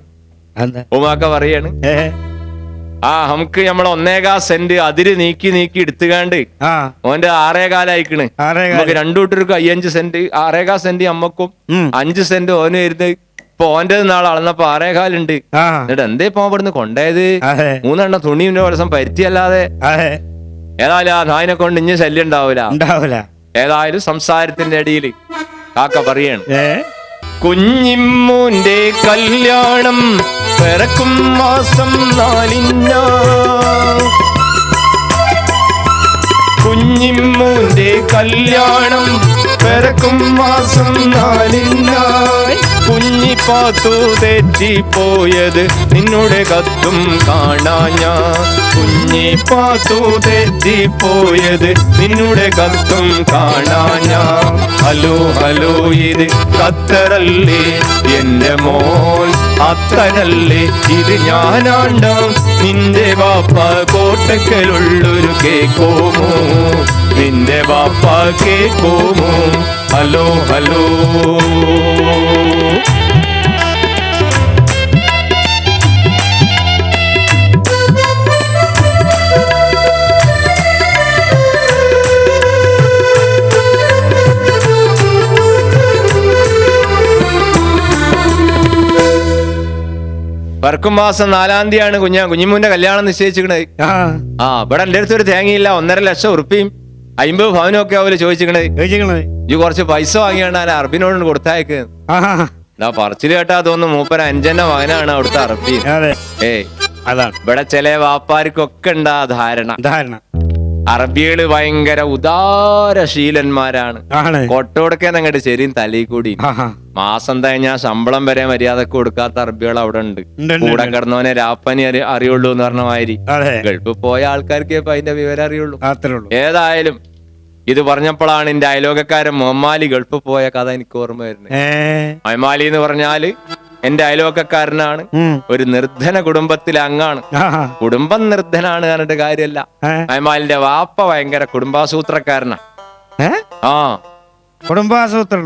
എന്താ? ഉമാക്ക പറയാണ് നമുക്ക് നമ്മളെ 1.25 സെന്റ് അതിര് നീക്കി എടുത്തുകാണ്ട് ഓന്റെ 6.25 അയക്കണ്. നമുക്ക് രണ്ടു കൂട്ടർക്കും 5 സെന്റ് 6.25 സെന്റ് അമ്മക്കും 5 സെന്റ് ഓനും ഇരുന്ന്. ഇപ്പൊ ഓന്റെ നാളെ അളന്നപ്പോ 6.25 ഉണ്ട്. എന്നിട്ട് എന്തേ ഇപ്പൊ ഇവിടുന്ന് കൊണ്ടേത്? 3 എണ്ണം തുണിന്റെ ദിവസം പരുത്തിയല്ലാതെ. ഏതായാലും ആ നായിനെ കൊണ്ട് ഇനി ശല്യം ഉണ്ടാവൂല. ഏതായാലും സംസാരത്തിന്റെ ഇടയിൽ കാക്ക പറയാണ്, കുഞ്ഞിമ്മൂന്റെ കല്യാണം പിറക്കും മാസം 4 കുഞ്ഞിമ്മൂന്റെ കല്യാണം പിറക്കും മാസം 4 കുഞ്ഞിപ്പാത്തു തെറ്റിപ്പോയത് നിന്നുടെ കത്തും കാണാഞ്ഞ. കുഞ്ഞിപ്പാത്തു തെറ്റിപ്പോയത് നിന്നുടെ കത്തും കാണാഞ്ഞ. ഹലോ ഹലോ ഇത് ഖത്തറല്ലേ എന്റെ മോൻ, അത്തരല്ലേ ഇത് ഞാനാണ്ട നിന്റെ വാപ്പ കോട്ടക്കലുള്ളൊരു കേക്കോമോ, നിന്റെ വാപ്പ കേക്കോമോ. ഹലോ ഹലോ പറക്കും മാസം 4 കുഞ്ഞിമൂന്റെ കല്യാണം നിശ്ചയിച്ചിക്കണത്. ഇവിടെ എന്റെ അടുത്ത് ഒരു തേങ്ങയില്ല. 1.5 ലക്ഷം ഉറുപ്പിയും 50 ഭവനും ഒക്കെ അവര് ചോദിച്ചിക്കണത്. ഈ കുറച്ച് പൈസ വാങ്ങിയാണ് ഞാൻ അറബിനോട് കൊടുത്തയക്ക്. പറച്ചില് കേട്ടാ തോന്നുന്നു മൂപ്പര 5 മകനാണ് അവിടുത്തെ അറബി. ഇവിടെ ചില വാപ്പാർക്കൊക്കെ ഉണ്ടാ ധാരണ അറബികള് ഭയങ്കര ഉദാരശീലന്മാരാണ്. കൊട്ടോടക്കാൻ അങ്ങോട്ട് ശരിയും തലയിൽ കൂടി മാസം കഴിഞ്ഞാൽ ശമ്പളം വരെ മര്യാദക്ക് കൊടുക്കാത്ത അറബികൾ അവിടെ ഉണ്ട്. കൂടെ കിടന്നവനെ രാപ്പനി അറിയുള്ളൂ എന്ന് പറഞ്ഞ മാതിരി. ഗൾഫ് പോയ ആൾക്കാർക്ക് ഇപ്പൊ അതിന്റെ വിവരം അറിയുള്ളൂ. ഏതായാലും ഇത് പറഞ്ഞപ്പോഴാണ് എന്റെ അയലോകക്കാരൻ മൊമാലി ഗൾഫ് പോയ കഥ എനിക്ക് ഓർമ്മ വരുന്നത്. മൊമാലി എന്ന് പറഞ്ഞാല് എന്റെ അയലോകക്കാരനാണ്. ഒരു നിർധന കുടുംബത്തിലെ അംഗാണ്. കുടുംബം നിർധനാണ് പറഞ്ഞിട്ട് കാര്യമല്ല. മൊമാലിന്റെ വാപ്പ ഭയങ്കര കുടുംബാസൂത്രക്കാരനാണ്. കുടുംബസൂത്രം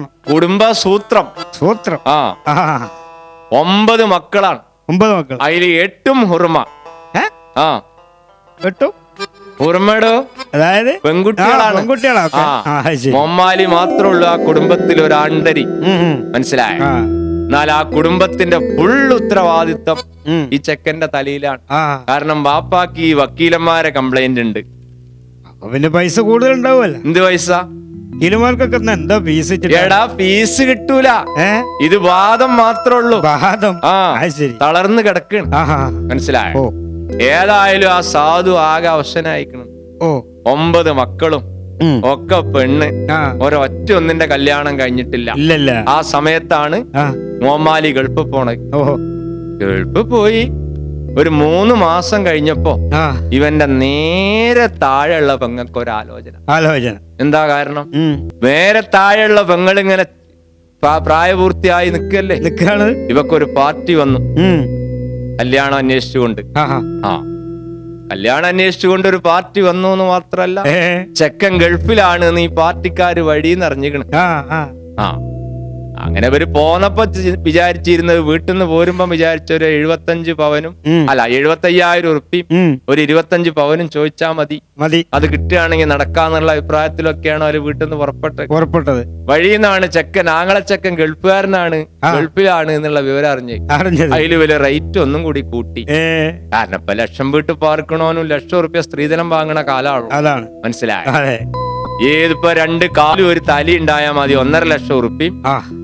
9 മക്കളാണ്. 9 മക്കൾ. അതിൽ 8 ഹുർമ. ഹുർമടോ അതായത് പെൺകുട്ടികളാണ്. മൊമ്മാലി മാത്രമുള്ളൂ ആ കുടുംബത്തിൽ ഒരു ആണ്ടരി. മനസ്സിലായ? എന്നാൽ ആ കുടുംബത്തിന്റെ ഫുൾ ഉത്തരവാദിത്വം ഈ ചെക്കന്റെ തലയിലാണ്. കാരണം ബാപ്പാക്ക് ഈ വക്കീലന്മാരെ കംപ്ലൈന്റ് ഉണ്ട്. പിന്നെ പൈസ കൂടുതൽ ഉണ്ടാവുമല്ലോ. എന്ത് പൈസ? എന്താ ഫീസ്? എടാ ഫീസ് കിട്ടൂല. ഇത് വാദം മാത്രമേ ഉള്ളൂ. തളർന്ന് കിടക്കണം. മനസ്സിലായോ? ഏതായാലും ആ സാധു ആകെ അവശനായിക്കണം. 9 മക്കളും ഒക്കെ പെണ്ണ്. ഒരൊറ്റ ഒന്നിന്റെ കല്യാണം കഴിഞ്ഞിട്ടില്ല. ആ സമയത്താണ് മൊമാലി ഗൾഫ് പോണത്. ഗൾഫ് പോയി ഒരു 3 മാസം കഴിഞ്ഞപ്പോ ഇവന്റെ നേരെ താഴെയുള്ള പെങ്ങൾക്ക് ഒരു ആലോചന. എന്താ കാരണം? നേരെ താഴെയുള്ള പെങ്ങളിങ്ങനെ പ്രായപൂർത്തിയായി നിൽക്കല്ലേ. ഇവക്കൊരു പാർട്ടി വന്നു കല്യാണം അന്വേഷിച്ചുകൊണ്ട്. കല്യാണം അന്വേഷിച്ചുകൊണ്ട് ഒരു പാർട്ടി വന്നു എന്ന് മാത്രല്ല, ചെക്കൻ ഗൾഫിലാണ് ഈ പാർട്ടിക്കാര് വഴിന്ന് അറിഞ്ഞിക്കണ്. അങ്ങനെ ഇവര് പോന്നപ്പോ വിചാരിച്ചിരുന്നത്, വീട്ടിൽ നിന്ന് പോരുമ്പോ വിചാരിച്ച ഒരു 75 പവനും അല്ല 75,000 ഉറുപ്പിയും ഒരു 25 പവനും ചോദിച്ചാ മതി. അത് കിട്ടുകയാണെങ്കിൽ നടക്കാന്നുള്ള അഭിപ്രായത്തിലൊക്കെയാണ് അവര് വീട്ടിൽ നിന്ന് പുറപ്പെട്ടത്. വഴിന്നാണ് ചെക്കൻ, ആങ്ങളച്ചക്കൻ ഗൾഫുകാരനാണ്, ഗൾഫിലാണ് എന്നുള്ള വിവരം അറിഞ്ഞ് അതില് വലിയ റേറ്റ് ഒന്നും കൂടി കൂട്ടി. കാരണം ഇപ്പൊ ലക്ഷം വീട്ടിൽ പാർക്കണോനും ലക്ഷം സ്ത്രീധനം വാങ്ങണ കാലമാണ്. മനസ്സിലായോ? ഏതിപ്പോ 2 കാലും ഒരു തലി ഉണ്ടായാ മതി 1.5 ലക്ഷം ഉറുപ്പിയും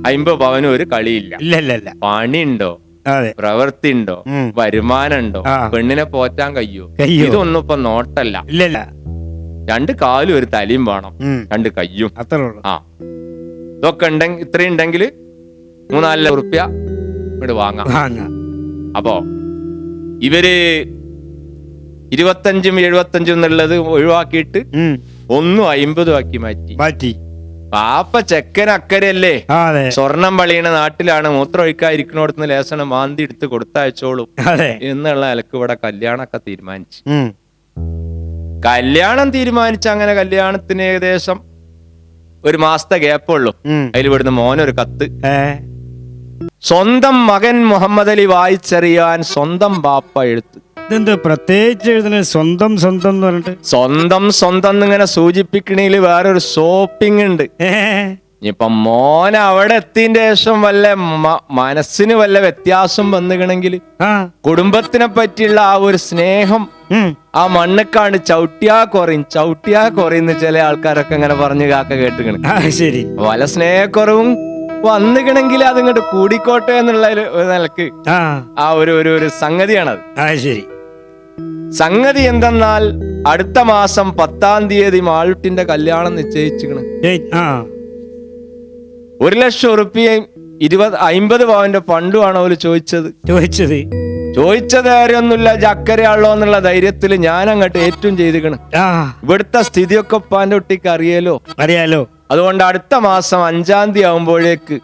50 പവനും ഒരു കളിയില്ല. പണിയുണ്ടോ? പ്രവൃത്തി ഉണ്ടോ? വരുമാനം ഉണ്ടോ? പെണ്ണിനെ പോറ്റാൻ കഴിയോ? ഇതൊന്നും ഇപ്പൊ നോട്ടല്ല. 2 കാലും ഒരു തലിയും വേണം, 2 കയ്യും. ഇതൊക്കെ ഉണ്ടെങ്കിൽ, ഇത്രയും ഉണ്ടെങ്കിൽ 3-4 ലക്ഷം ഉറുപ്പ്യ ഇവിടെ വാങ്ങാം. അപ്പോ ഇവര് 25 75 എന്നുള്ളത് ഒഴിവാക്കിയിട്ട് 150 ആക്കി മാറ്റി. പാപ്പ ചെക്കൻ അക്കരല്ലേ, സ്വർണം പളിയണ നാട്ടിലാണ്, മൂത്രം ഒഴിക്കാതിരിക്കണോടത്ത് ലേശനം മാന്തി എടുത്ത് കൊടുത്തയച്ചോളും എന്നുള്ള നിലക്ക് ഇവിടെ കല്യാണമൊക്കെ തീരുമാനിച്ചു. കല്യാണം തീരുമാനിച്ച അങ്ങനെ കല്യാണത്തിന് ഏകദേശം 1 മാസത്തെ ഗ്യാപ്പുള്ളൂ. അതിൽ ഇവിടുന്ന് മോനൊരു കത്ത്, സ്വന്തം മകൻ മുഹമ്മദ് അലി വായിച്ചറിയാൻ സ്വന്തം ബാപ്പ എഴുത്ത്. ഇതെന്താ പ്രത്യേകിച്ച് എഴുതുന്നത്? സ്വന്തം സ്വന്തം എന്ന് പറഞ്ഞിട്ട് സ്വന്തം സ്വന്തം എന്നിങ്ങനെ സൂചിപ്പിക്കണേൽ വേറൊരു ഷോപ്പിംഗ് ഉണ്ട്. ഇനിയിപ്പൊ മോൻ അവിടെ എത്തിയതിന്റെ ശേഷം വല്ല മനസ്സിന് വല്ല വ്യത്യാസം വന്നുകണെങ്കിൽ കുടുംബത്തിനെ പറ്റിയുള്ള ആ ഒരു സ്നേഹം ആ മണ്ണക്കാണ്ട് ചവിട്ടിയാ കുറയുന്ന ചില ആൾക്കാരൊക്കെ ഇങ്ങനെ പറഞ്ഞു കാക്ക കേട്ടുകണ്. ശരി, വല്ല സ്നേഹക്കുറവും വന്നുകണെങ്കിൽ അതിങ്ങോട്ട് കൂടിക്കോട്ടെ എന്നുള്ള ഒരു നിലക്ക് ആ ഒരു സംഗതിയാണത്. ശരി. സംഗതി എന്തെന്നാൽ അടുത്ത മാസം 10-ാം തീയതി മാളുട്ടിന്റെ കല്യാണം നിശ്ചയിച്ചിക്കണ്. 1,00,000 ഉറുപ്പിയയും 50 പവന്റെ ഫണ്ടുമാണ് അവര് ചോദിച്ചത് കാര്യമൊന്നുമില്ല, ചക്കരയാണല്ലോ എന്നുള്ള ധൈര്യത്തിൽ ഞാൻ അങ്ങോട്ട് ഏറ്റവും ചെയ്തിക്കണ്. ഇവിടുത്തെ സ്ഥിതിയൊക്കെ ഉപ്പാന്റെ കുട്ടിക്ക് അറിയാലോ. അതുകൊണ്ട് അടുത്ത മാസം 5-ാം തീയതി ആവുമ്പോഴേക്ക്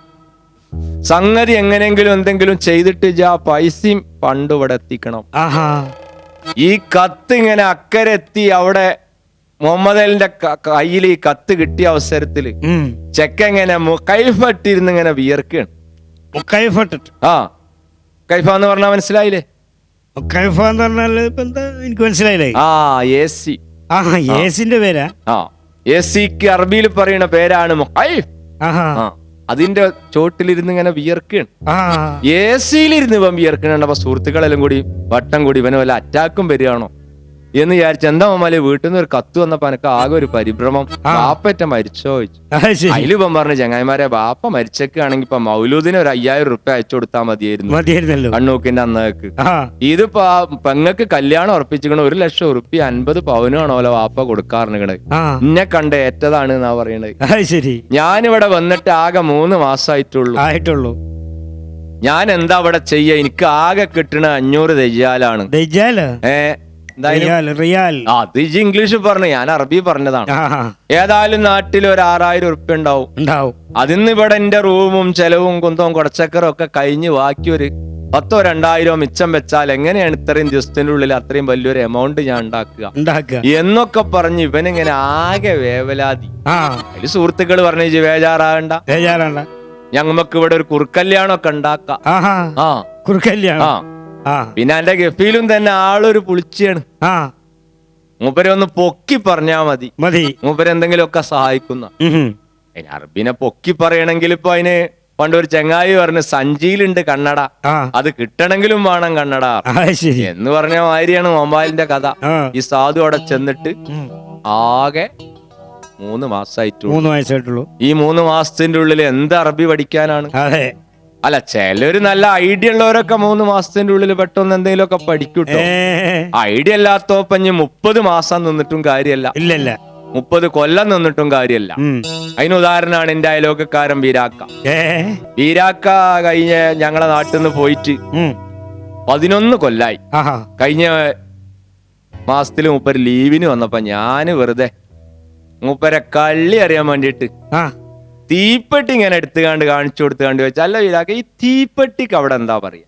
സംഗതി എങ്ങനെയെങ്കിലും എന്തെങ്കിലും ചെയ്തിട്ട് പൈസയും ഫണ്ട് ഇവിടെ എത്തിക്കണം. ഈ കത്ത് ഇങ്ങനെ അക്കരെ എത്തി അവിടെ മുഹമ്മദ് അലിന്റെ കയ്യിൽ ഈ കത്ത് കിട്ടിയ അവസരത്തില് ചെക്കെങ്ങനെ കൈഫട്ടിരുന്ന് ഇങ്ങനെ വിയർക്കാണ്. കൈഫ എന്ന് പറഞ്ഞാൽ മനസ്സിലായില്ലേ? കൈഫ എന്ന് പറഞ്ഞാൽ എനിക്ക് മനസ്സിലായില്ലേ? ഏസിന്റെ പേരാ? ഏസിക്ക് അറബിയിൽ പറയുന്ന പേരാണ് മുഖൈഫ്. അതിന്റെ ചോട്ടിലിരുന്ന് ഇങ്ങനെ വിയർക്കാണ്. ഏസിയിലിരുന്ന് ഇവൻ വിയർക്കണ. അപ്പൊ സുഹൃത്തുക്കളെല്ലാം കൂടി വട്ടം കൂടി ഇവന് വല്ല അറ്റാക്കും വരികയാണോ എന്ന് വിചാരിച്ച എന്താ മമ്മല് വീട്ടിൽ നിന്ന് ഒരു കത്ത് വന്നപ്പോ എനക്ക് ആകെ ഒരു പരിഭ്രമം. ബാപ്പറ്റ മരിച്ചോ ചോദിച്ചു. അതില് ഇപ്പം പറഞ്ഞു, ചങ്ങായിമാരെ ബാപ്പ മരിച്ചൊക്കെയാണെങ്കിൽ ഇപ്പൊ മൗലൂദിന് ഒരു 5,000 ഉറുപ്പ്യ അയച്ചു കൊടുത്താൽ മതിയായിരുന്നു കണ്ണൂക്കിന്റെ അന്നേക്ക്. ഇതിപ്പോ പെങ്ങക്ക് കല്യാണം ഉറപ്പിച്ചിക്കണ 1,00,000 ഉറുപ്പ്യ 50 പവനാണോലോ ബാപ്പ കൊടുക്കാറുണ്ട്. ഇന്നെ കണ്ട് ഏറ്റതാണ് എന്നാ പറയണത്. ഞാനിവിടെ വന്നിട്ട് ആകെ 3 മാസമായിട്ടുള്ളൂ. ഞാൻ എന്താ അവിടെ ചെയ്യ? എനിക്ക് ആകെ കിട്ടണ 500 ദയ്യാലാണ്. അത് ഇംഗ്ലീഷ് പറഞ്ഞു, ഞാൻ അറബി പറഞ്ഞതാണ്. ഏതായാലും നാട്ടിൽ ഒരു 6,000 ഉറുപ്പ്യ ഉണ്ടാവും. അതിന്ന് ഇവിടെ എന്റെ റൂമും ചെലവും കുന്തവും കുടച്ചക്കറും ഒക്കെ കഴിഞ്ഞ് ബാക്കി ഒരു 10,000-2,000 മിച്ചം വെച്ചാൽ എങ്ങനെയാണ് ഇത്രയും ദിവസത്തിനുള്ളിൽ അത്രയും വലിയൊരു എമൗണ്ട് ഞാൻ ഉണ്ടാക്കുക എന്നൊക്കെ പറഞ്ഞ് ഇവനിങ്ങനെ ആകെ വേവലാതി. അതില് സുഹൃത്തുക്കൾ പറഞ്ഞു, ബേജാറാകണ്ട, ഞങ്ങൾക്ക് ഇവിടെ ഒരു കുറുക്കല്യാണമൊക്കെ ഉണ്ടാക്കാം. പിന്നെ എന്റെ ഗഫീലും തന്നെ ആളൊരു പുളിച്ചാണ്. മൂപ്പരെ ഒന്ന് പൊക്കി പറഞ്ഞാ മതി, മൂപ്പര് എന്തെങ്കിലുമൊക്കെ സഹായിക്കുന്ന. അറബിനെ പൊക്കി പറയണമെങ്കിൽ ഇപ്പൊ അതിന് പണ്ടൊരു ചെങ്ങായി പറഞ്ഞു, സഞ്ചിയിലുണ്ട് കണ്ണട, അത് കിട്ടണമെങ്കിലും വേണം കണ്ണട എന്ന് പറഞ്ഞ മാതിരിയാണ് മൊബൈലിന്റെ കഥ. ഈ സാധു അവിടെ ചെന്നിട്ട് ആകെ 3 മാസമായിട്ടുള്ളൂ. ഈ 3 മാസത്തിന്റെ ഉള്ളിൽ എന്ത് അറബി പഠിക്കാനാണ്? അല്ല, ചിലര് നല്ല ഐഡിയ ഉള്ളവരൊക്കെ 3 മാസത്തിന്റെ ഉള്ളിൽ പെട്ടെന്ന് എന്തെങ്കിലുമൊക്കെ പഠിക്കൂട്ടോ. ഐഡിയ അല്ലാത്തോപ്പഞ്ഞ് 30 മാസം നിന്നിട്ടും കാര്യമല്ല, 30 കൊല്ലം നിന്നിട്ടും കാര്യമല്ല. അതിന് ഉദാഹരണമാണ് എന്റെ അയലോക്കക്കാരൻ വീരാക്ക കഴിഞ്ഞ ഞങ്ങളെ നാട്ടിൽ നിന്ന് പോയിട്ട് 11 കൊല്ലായി. കഴിഞ്ഞ മാസത്തില് മൂപ്പര് ലീവിന് വന്നപ്പോ ഞാന് വെറുതെ മൂപ്പരെ കള്ളി അറിയാൻ വേണ്ടിട്ട് തീപ്പെട്ടി ഇങ്ങനെ എടുത്തുകാണ്ട് കാണിച്ചു കൊടുത്തുകാണ്ട് വെച്ചാൽ, അല്ല വീരാക്ക ഈ തീപ്പെട്ടിക്ക് അവിടെ എന്താ പറയാ?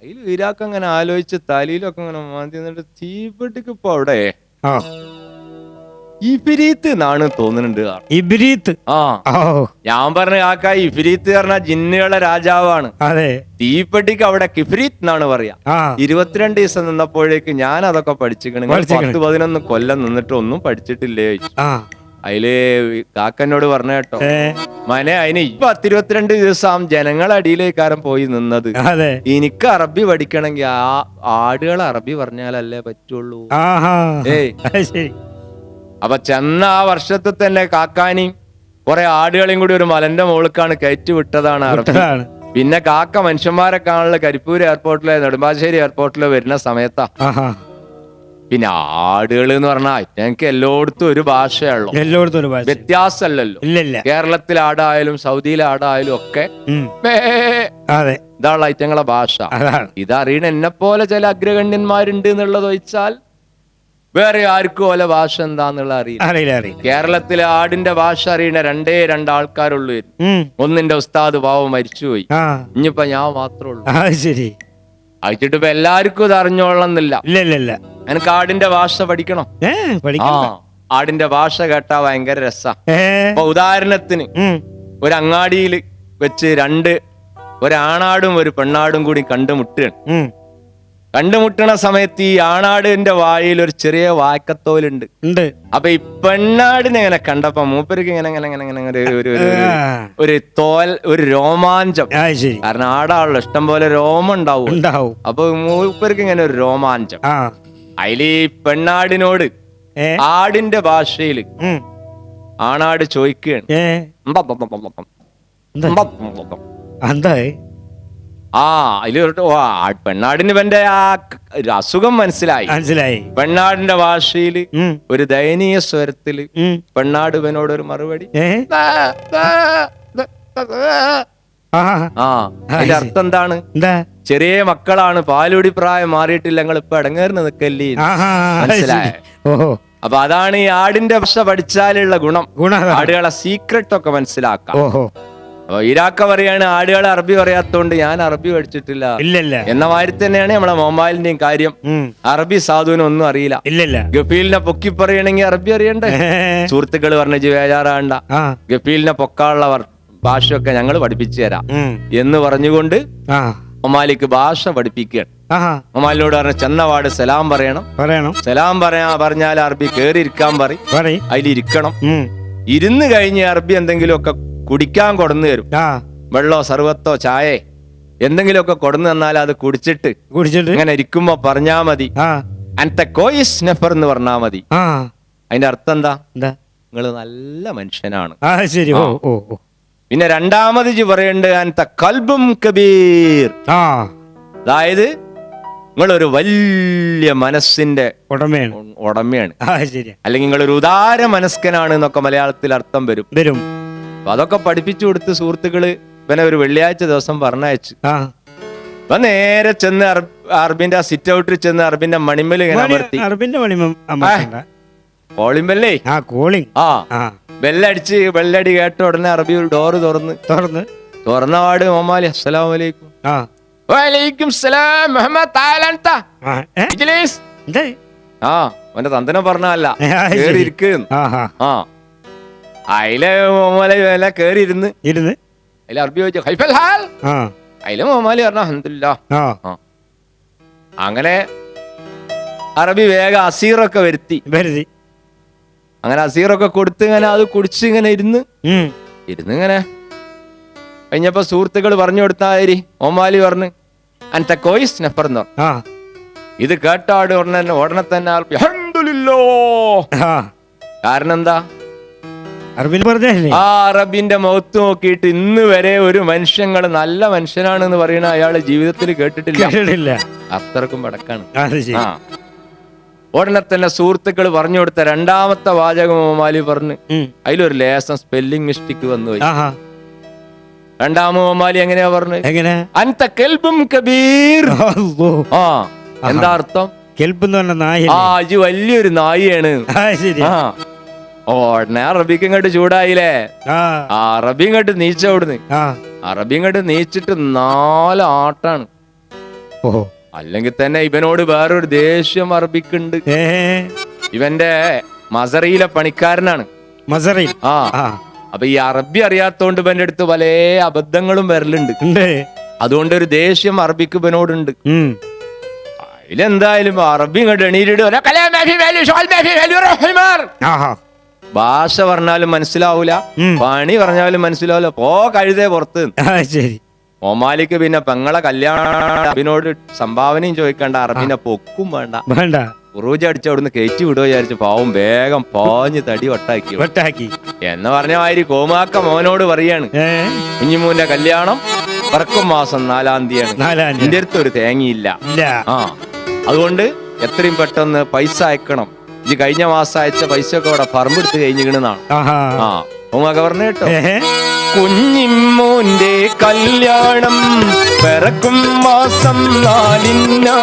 അതിൽ വീരാക്ക അങ്ങനെ ആലോചിച്ച് തലയിലൊക്കെ ഇങ്ങനെ മാന്തി നിന്നിട്ട്, തീപ്പെട്ടിക്ക് ഇപ്പൊ അവിടെ ഇബിരീത്ത് എന്നാണ് തോന്നുന്നുണ്ട്. ഞാൻ പറഞ്ഞ കാക്ക, ഇഫിരീത്ത് പറഞ്ഞ ജിന്നുകളുടെ രാജാവാണ്. തീപ്പെട്ടിക്ക് അവിടെ കിഫ്രീത്ത് എന്നാണ് പറയാ. 22 ദിവസം നിന്നപ്പോഴേക്ക് ഞാൻ അതൊക്കെ പഠിച്ചിക്കണ. 10-11 കൊല്ലം നിന്നിട്ട് ഒന്നും പഠിച്ചിട്ടില്ലേ ചോദിച്ചു. അതില് കാക്കനോട് പറഞ്ഞ കേട്ടോ, മനെ അതിന് 10-22 ദിവസം ജനങ്ങളടിയിലേക്കാരൻ പോയി നിന്നത്. എനിക്ക് അറബി പഠിക്കണമെങ്കിൽ ആ ആടുകൾ അറബി പറഞ്ഞാലല്ലേ പറ്റുള്ളൂ. അപ്പൊ ചെന്ന ആ വർഷത്തിൽ തന്നെ കാക്കാനെയും കുറെ ആടുകളെയും കൂടി ഒരു മലന്റെ മുകൾക്കാണ് കയറ്റി വിട്ടതാണ് അറബി. പിന്നെ കാക്ക മനുഷ്യന്മാരെ കാണുള്ള കരിപ്പൂർ എയർപോർട്ടിലെ നെടുമ്പാശ്ശേരി എയർപോർട്ടില് വരുന്ന സമയത്താ. പിന്നെ ആടുകൾ എന്ന് പറഞ്ഞാൽ ഞങ്ങൾക്ക് എല്ലായിടത്തും ഒരു ഭാഷയുള്ളൂ, വ്യത്യാസമല്ലല്ലോ. കേരളത്തിലെ ആടായാലും സൗദിയിലെ ആടായാലും ഒക്കെ ഇതാണ് ഐറ്റങ്ങളെ ഭാഷ. ഇതറിയണ എന്നെ പോലെ ചില അഗ്രഗണ്യന്മാരുണ്ട് എന്നുള്ളത് വെച്ചാൽ വേറെ ആർക്കും ഓല ഭാഷ എന്താന്നുള്ള അറിയില്ല. കേരളത്തിലെ ആടിന്റെ ഭാഷ അറിയണ 2 ആൾക്കാരുള്ളൂ. ഒന്നിന്റെ ഉസ്താദ് പാവം മരിച്ചുപോയി, ഇനിയിപ്പോ ഞാൻ മാത്രമേ ഉള്ളൂ. അയച്ചിട്ട് ഇപ്പൊ എല്ലാവർക്കും ഇത് അറിഞ്ഞോളന്നില്ല. എനിക്ക് ആടിന്റെ ഭാഷ പഠിക്കണം. ആടിന്റെ ഭാഷ കേട്ടാ ഭയങ്കര രസാ. ഇപ്പൊ ഉദാഹരണത്തിന് ഒരു അങ്ങാടിയിൽ വെച്ച് 2 ഒരാണാടും ഒരു പെണ്ണാടും കൂടി കണ്ടുമുട്ടുകയാണ്. ഉം. കണ്ടുമുട്ടണ സമയത്ത് ഈ ആണാടിന്റെ വായിൽ ഒരു ചെറിയ വായ്ക്കത്തോലുണ്ട്. ഉണ്ട്. അപ്പൊ ഈ പെണ്ണാടിനെ ഇങ്ങനെ കണ്ടപ്പോ മൂപ്പർക്ക് ഇങ്ങനെ ഇങ്ങനെ ഇങ്ങനെ ഇങ്ങനെ ഒരു തോൽ, ഒരു രോമാഞ്ചം. ശരി. കാരണം ആടാണല്ലോ, ഇഷ്ടം പോലെ രോമം ഉണ്ടാവും. അപ്പൊ മൂപ്പർക്ക് ഇങ്ങനെ ഒരു രോമാഞ്ചം. അതില് ഈ പെണ്ണാടിനോട് ആടിന്റെ ഭാഷയിൽ ആണാട് ചോദിക്കുകയാണ്, അതില് പെണ്ണാടിന് ഇവന്റെ ആ അസുഖം മനസ്സിലായി. പെണ്ണാടിന്റെ ഭാഷയിൽ ഒരു ദയനീയ സ്വരത്തില് പെണ്ണാട് ഇവനോട് ഒരു മറുപടി. അതിന്റെ അർത്ഥം എന്താണ്? ചെറിയ മക്കളാണ്, പാലുടി പ്രായം മാറിയിട്ടില്ല, ഞങ്ങൾ ഇപ്പൊ ഇടങ്ങേറിന് നിക്കല്ലേ. മനസ്സിലായ? അപ്പൊ അതാണ് ഈ ആടിന്റെ ഭാഷ പഠിച്ചാലുള്ള ഗുണം. ആടുകളെ സീക്രട്ട് ഒക്കെ മനസ്സിലാക്കാം. അപ്പൊ ഇരാക്ക പറയാണ്, ആടുകളെ അറബി പറയാത്തോണ്ട് ഞാൻ അറബി പഠിച്ചിട്ടില്ല എന്ന മാതിരി തന്നെയാണ് നമ്മളെ മൊബൈലിന്റെയും കാര്യം. അറബി സാധുവിന് ഒന്നും അറിയില്ല. ഗഫീലിനെ പൊക്കി പറയണെങ്കിൽ അറബി അറിയണ്ടേ? സുഹൃത്തുക്കൾ പറഞ്ഞു, ബേജാറാണ്ട, ഗഫീലിനെ പൊക്കാനുള്ള ഭാഷയൊക്കെ ഞങ്ങൾ പഠിപ്പിച്ചു തരാം എന്ന് പറഞ്ഞുകൊണ്ട് ഒമാലിക്ക് ഭാഷ പഠിപ്പിക്കുകയാണ്. ഒമാലിനോട് പറഞ്ഞ ചെന്നപാട് സലാം പറയണം. സലാം പറഞ്ഞാൽ അറബി കേറി ഇരിക്കാൻ പറയും. അതിലിരിക്കണം. ഇരുന്ന് കഴിഞ്ഞ് അറബി എന്തെങ്കിലുമൊക്കെ കുടിക്കാൻ കൊടുന്നു തരും. വെള്ളോ സർവത്തോ ചായ എന്തെങ്കിലുമൊക്കെ കൊടുന്നു തന്നാൽ അത് കുടിച്ചിട്ട് ഇങ്ങനെ ഇരിക്കുമ്പോ പറഞ്ഞാ മതി, അൻത കോയിസ് നഫർ എന്ന് പറഞ്ഞാ മതി. അതിന്റെ അർത്ഥം എന്താ? നിങ്ങള് നല്ല മനുഷ്യനാണ്. പിന്നെ രണ്ടാമത് പറയണ്ട്, അൻത കൽബും കബീർ. അതായത് നിങ്ങളൊരു വലിയ മനസ്സിന്റെ ഉടമയാണ്, അല്ലെങ്കിൽ നിങ്ങളൊരു ഉദാര മനസ്കനാണ് എന്നൊക്കെ മലയാളത്തിൽ അർത്ഥം വരും. അപ്പൊ അതൊക്കെ പഠിപ്പിച്ചു കൊടുത്ത് സുഹൃത്തുക്കള് ഇവനെ ഒരു വെള്ളിയാഴ്ച ദിവസം പറഞ്ഞയച്ചു. അപ്പൊ നേരെ ചെന്ന് അറബിന്റെ സിറ്റ് ഔട്ടിൽ ചെന്ന് അറബിന്റെ മണിമേൽ ഇങ്ങനെ അമർത്തി. കോളിംഗ് ബെല്ലേ, ബെല്ലടിച്ച് ബെല്ലടി കേട്ട ഉടനെ അറബി ഒരു ഡോറ് തുറന്ന പാട് ഒമാലി അസ്സലാമു അലൈക്കും. വലൈക്കും സലാം മുഹമ്മദ് അവന്റെ തന്തനെ പറഞ്ഞല്ല, കേറി ഇരിക്കുന്നു. അതിലെ മോമാലി കേറി ഇരുന്ന് അതിൽ അറബി ചോദിച്ചു ഹൈഫൽ ഹാൽ. അതിലെ മോമാലി പറഞ്ഞു അൽഹംദുലില്ലാഹ്. അങ്ങനെ അറബി വേഗം അസീറൊക്കെ വരുത്തി. അങ്ങനെ അസീറൊക്കെ കൊടുത്ത് ഇങ്ങനെ അത് കുടിച്ച് ഇങ്ങനെ ഇരുന്ന് ഇങ്ങനെ കഴിഞ്ഞപ്പോ സുഹൃത്തുക്കൾ പറഞ്ഞു കൊടുത്താരി ഒമാലി പറഞ്ഞു അൻത കോയിസ് നഫർ എന്ന് പറഞ്ഞു. ഇത് കേട്ടാട് ഉടനെ തന്നെ അൽഹംദുലില്ലാഹ്. കാരണം എന്താ? അറബിന്റെ മുഖത്ത് നോക്കിയിട്ട് ഇന്ന് വരെ ഒരു മനുഷ്യങ്ങള് നല്ല മനുഷ്യനാണെന്ന് പറയുന്ന അയാള് ജീവിതത്തിൽ കേട്ടിട്ടില്ല. അത്രക്കും പടക്കാണ്. ഉടനെ തന്നെ സുഹൃത്തുക്കൾ പറഞ്ഞു കൊടുത്ത രണ്ടാമത്തെ വാചകം ഒമാലി പറഞ്ഞു. അതിലൊരു ലേസം സ്പെല്ലിംഗ് മിസ്റ്റേക്ക് വന്നുപോയി. രണ്ടാമത് ഒമാലി എങ്ങനെയാ പറഞ്ഞു? അൻത കൽബും കബീർ. എന്താ അർത്ഥം? ഇജ് വലിയൊരു നായിയാണ്. ഉടനെ അറബിക്ക് ഇങ്ങോട്ട് ചൂടായില്ലേ? അറബി ഇങ്ങോട്ട് നീച്ച അവിടുന്ന്. അറബി ഇങ്ങോട്ട് നീച്ചിട്ട് 4 ആട്ടാണ്. അല്ലെങ്കിൽ തന്നെ ഇവനോട് വേറൊരു ദേഷ്യം അറബിക്കുണ്ട്. ഇവന്റെ മസറിയിലെ പണിക്കാരനാണ്. അപ്പൊ ഈ അറബി അറിയാത്തോണ്ട് ഇവന്റെ അടുത്ത് പല അബദ്ധങ്ങളും വരലുണ്ട്. അതുകൊണ്ട് ഒരു ദേഷ്യം അറബിക്ക് ഇവനോടുണ്ട്. അതിലെന്തായാലും അറബി ഇങ്ങോട്ട് എണീറ്റിട്ട് ഭാഷ പറഞ്ഞാലും മനസ്സിലാവൂല, പണി പറഞ്ഞാലും മനസ്സിലാവൂല. കഴുതേ പുറത്ത്. ഒമാലിക്ക് പിന്നെ പെങ്ങളെ കല്യാണം അറബിനോട് സംഭാവനയും ചോദിക്കണ്ട, അറബിനെ പൊക്കും വേണ്ട. ഉറൂജ അടിച്ച് അവിടുന്ന് കയറ്റി വിടുക വിചാരിച്ചു. പാവം വേഗം പാഞ്ഞ് തടി വട്ടാക്കി എന്ന് പറഞ്ഞ മാതിരി കോമാക്ക മോനോട് പറയാണ്, കുഞ്ഞിമൂന്റെ കല്യാണം പറക്കും മാസം 4-ാം തീയതിയാണ്. എന്റെ അടുത്ത് ഒരു തേങ്ങയില്ല. അതുകൊണ്ട് എത്രയും പെട്ടെന്ന് പൈസ അയക്കണം. ഇത് കഴിഞ്ഞ മാസം അയച്ച പൈസ ഒക്കെ അവിടെ പറമ്പെടുത്ത് കഴിഞ്ഞിരിക്കണെന്നാണ്. കോമാക്ക പറഞ്ഞു കേട്ടോ. കുഞ്ഞിമൂന്റെ കല്യാണം പിറക്കും മാസം 4-ന്.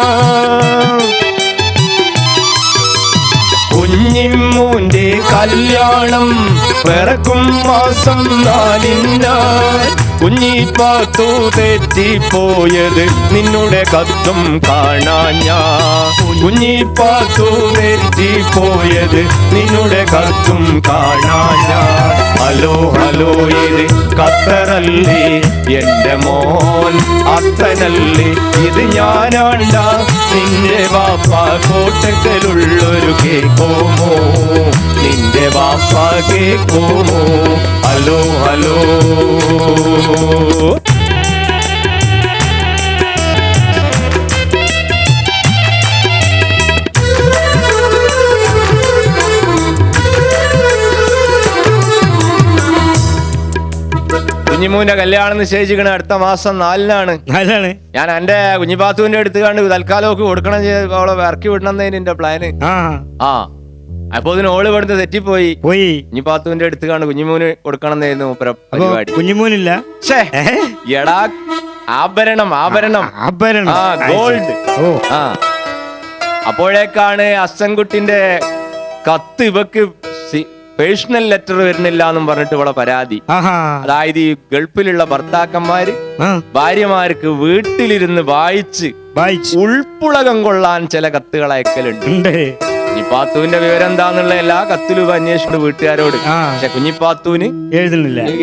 കുഞ്ഞിമൂന്റെ കല്യാണം പിറക്കും മാസം 4-ന്. കുഞ്ഞിപ്പാത്തു തെറ്റിപ്പോയത് നിന്നുടെ കത്തും കാണാഞ്ഞ. കുഞ്ഞിപ്പാത്തു തെറ്റിപ്പോയത് നിന്നുടെ കത്തും കാണാഞ്ഞ. ഹലോ ഹലോ ഇത് ഖത്തറല്ലേ എന്റെ മോൻ അത്തനല്ലേ ഇത് ഞാനാണ്ട നിന്റെ വാപ്പ കോട്ടക്കലുള്ളൊരു കേക്കോമോ നിന്റെ വാപ്പ കേക്കോമോ. ഹലോ ഹലോ കുഞ്ഞിമൂന്റെ കല്യാണം നിശ്ചയിച്ചിരിക്കണ അടുത്ത മാസം 4-നാണ്. ഞാൻ എന്റെ കുഞ്ഞിപ്പാത്തുവിന്റെ അടുത്ത് കണ്ട് തൽക്കാലമൊക്കെ കൊടുക്കണം അവളെ ഇറക്കി വിടണമെന്നതിന് എന്റെ പ്ലാന്. ആ അപ്പൊ ഇതിന് ഓള് ഇവിടുന്ന് തെറ്റിപ്പോയി. കുഞ്ഞിപ്പാത്തുവിന്റെ അടുത്ത് കണ്ട് കുഞ്ഞിമൂന് കൊടുക്കണം എന്നായിരുന്നു പരിപാടി. കുഞ്ഞിമൂനില്ല എടാ ആഭരണം ആഭരണം ആ ഗോൾഡ്. ആ അപ്പോഴേക്കാണ് അസൻകുട്ടിന്റെ കത്ത് ഇവക്ക് പേഴ്സണൽ ലെറ്റർ വരുന്നില്ല എന്നും പറഞ്ഞിട്ട് ഇവിടെ പരാതി. അതായത് ഈ ഗൾഫിലുള്ള ഭർത്താക്കന്മാര് ഭാര്യമാർക്ക് വീട്ടിലിരുന്ന് വായിച്ച് ഉൾപ്പുളകം കൊള്ളാൻ ചില കത്തുകൾ അയക്കലുണ്ട്. കുഞ്ഞിപ്പാത്തുവിന്റെ വിവരം എന്താന്നുള്ള എല്ലാ കത്തിലും അന്വേഷിച്ചിട്ട് വീട്ടുകാരോട്. പക്ഷെ കുഞ്ഞിപ്പാത്തുവിന്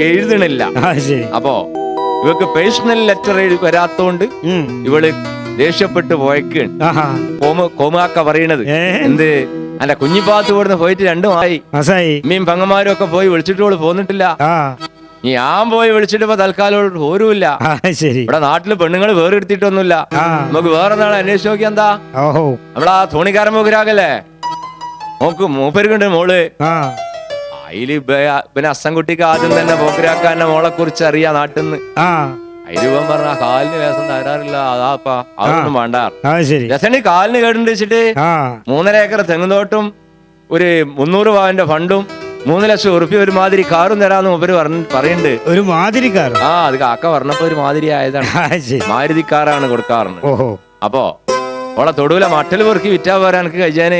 എഴുതണില്ല. അപ്പോ ഇവക്ക് പേഴ്സണൽ ലെറ്റർ വരാത്തോണ്ട് ഇവള് ദേഷ്യപ്പെട്ട് പോയക്കാണ്. കോമാക്ക പറയണത് എന്ത് അല്ല കുഞ്ഞിപ്പാത്ത് ഇവിടുന്ന് പോയിട്ട് 2 മാസായി. അമ്മയും പെങ്ങന്മാരും ഒക്കെ പോയി വിളിച്ചിട്ട് ഓള് പോന്നിട്ടില്ല. ഞാൻ പോയി വിളിച്ചിട്ട് ഇപ്പൊ തൽക്കാലം പോരുമില്ല. ഇവിടെ നാട്ടില് പെണ്ണുങ്ങൾ വേറെ എടുത്തിട്ടൊന്നുമില്ല. നമുക്ക് വേറെ നാളെ അന്വേഷിച്ച് നോക്കി എന്താ നമ്മളാ തോണിക്കാരൻ മോഹരാഗല്ലേ നോക്ക് മൂപ്പരുണ്ട് മോള്. അതില് പിന്നെ അസൻകുട്ടിക്ക് ആദ്യം തന്നെ പോക്കരാക്കാന്റെ മോളെ കുറിച്ച് അറിയാം നാട്ടിന്ന്. അതിലിവൻ പറഞ്ഞ കാലിന് വേഷം തരാറില്ല അതാപ്പാ അതൊന്നും വേണ്ട. രസണി കാലിന് കേടുണ്ട് വെച്ചിട്ട് 3.5 ഏക്കർ തെങ്ങുതോട്ടും ഒരു 300 പവന്റെ ഫണ്ടും 3 ലക്ഷം ഉറുപ്പ്യ ഒരുമാതിരി കാറും തരാന്ന് ഇവര് പറയുന്നുണ്ട്. ഒരു മാതിരി കാർ. അത് കാക്ക പറഞ്ഞപ്പോ ഒരു മാതിരി ആയതാണ്. മാരുതി കാറാണ് കൊടുക്കാറുണ്ട്. അപ്പോ അവളെ തൊടുവില മട്ടൽ പെറുക്കി വിറ്റാ പോരാ എനിക്ക് കഴിച്ചാന്.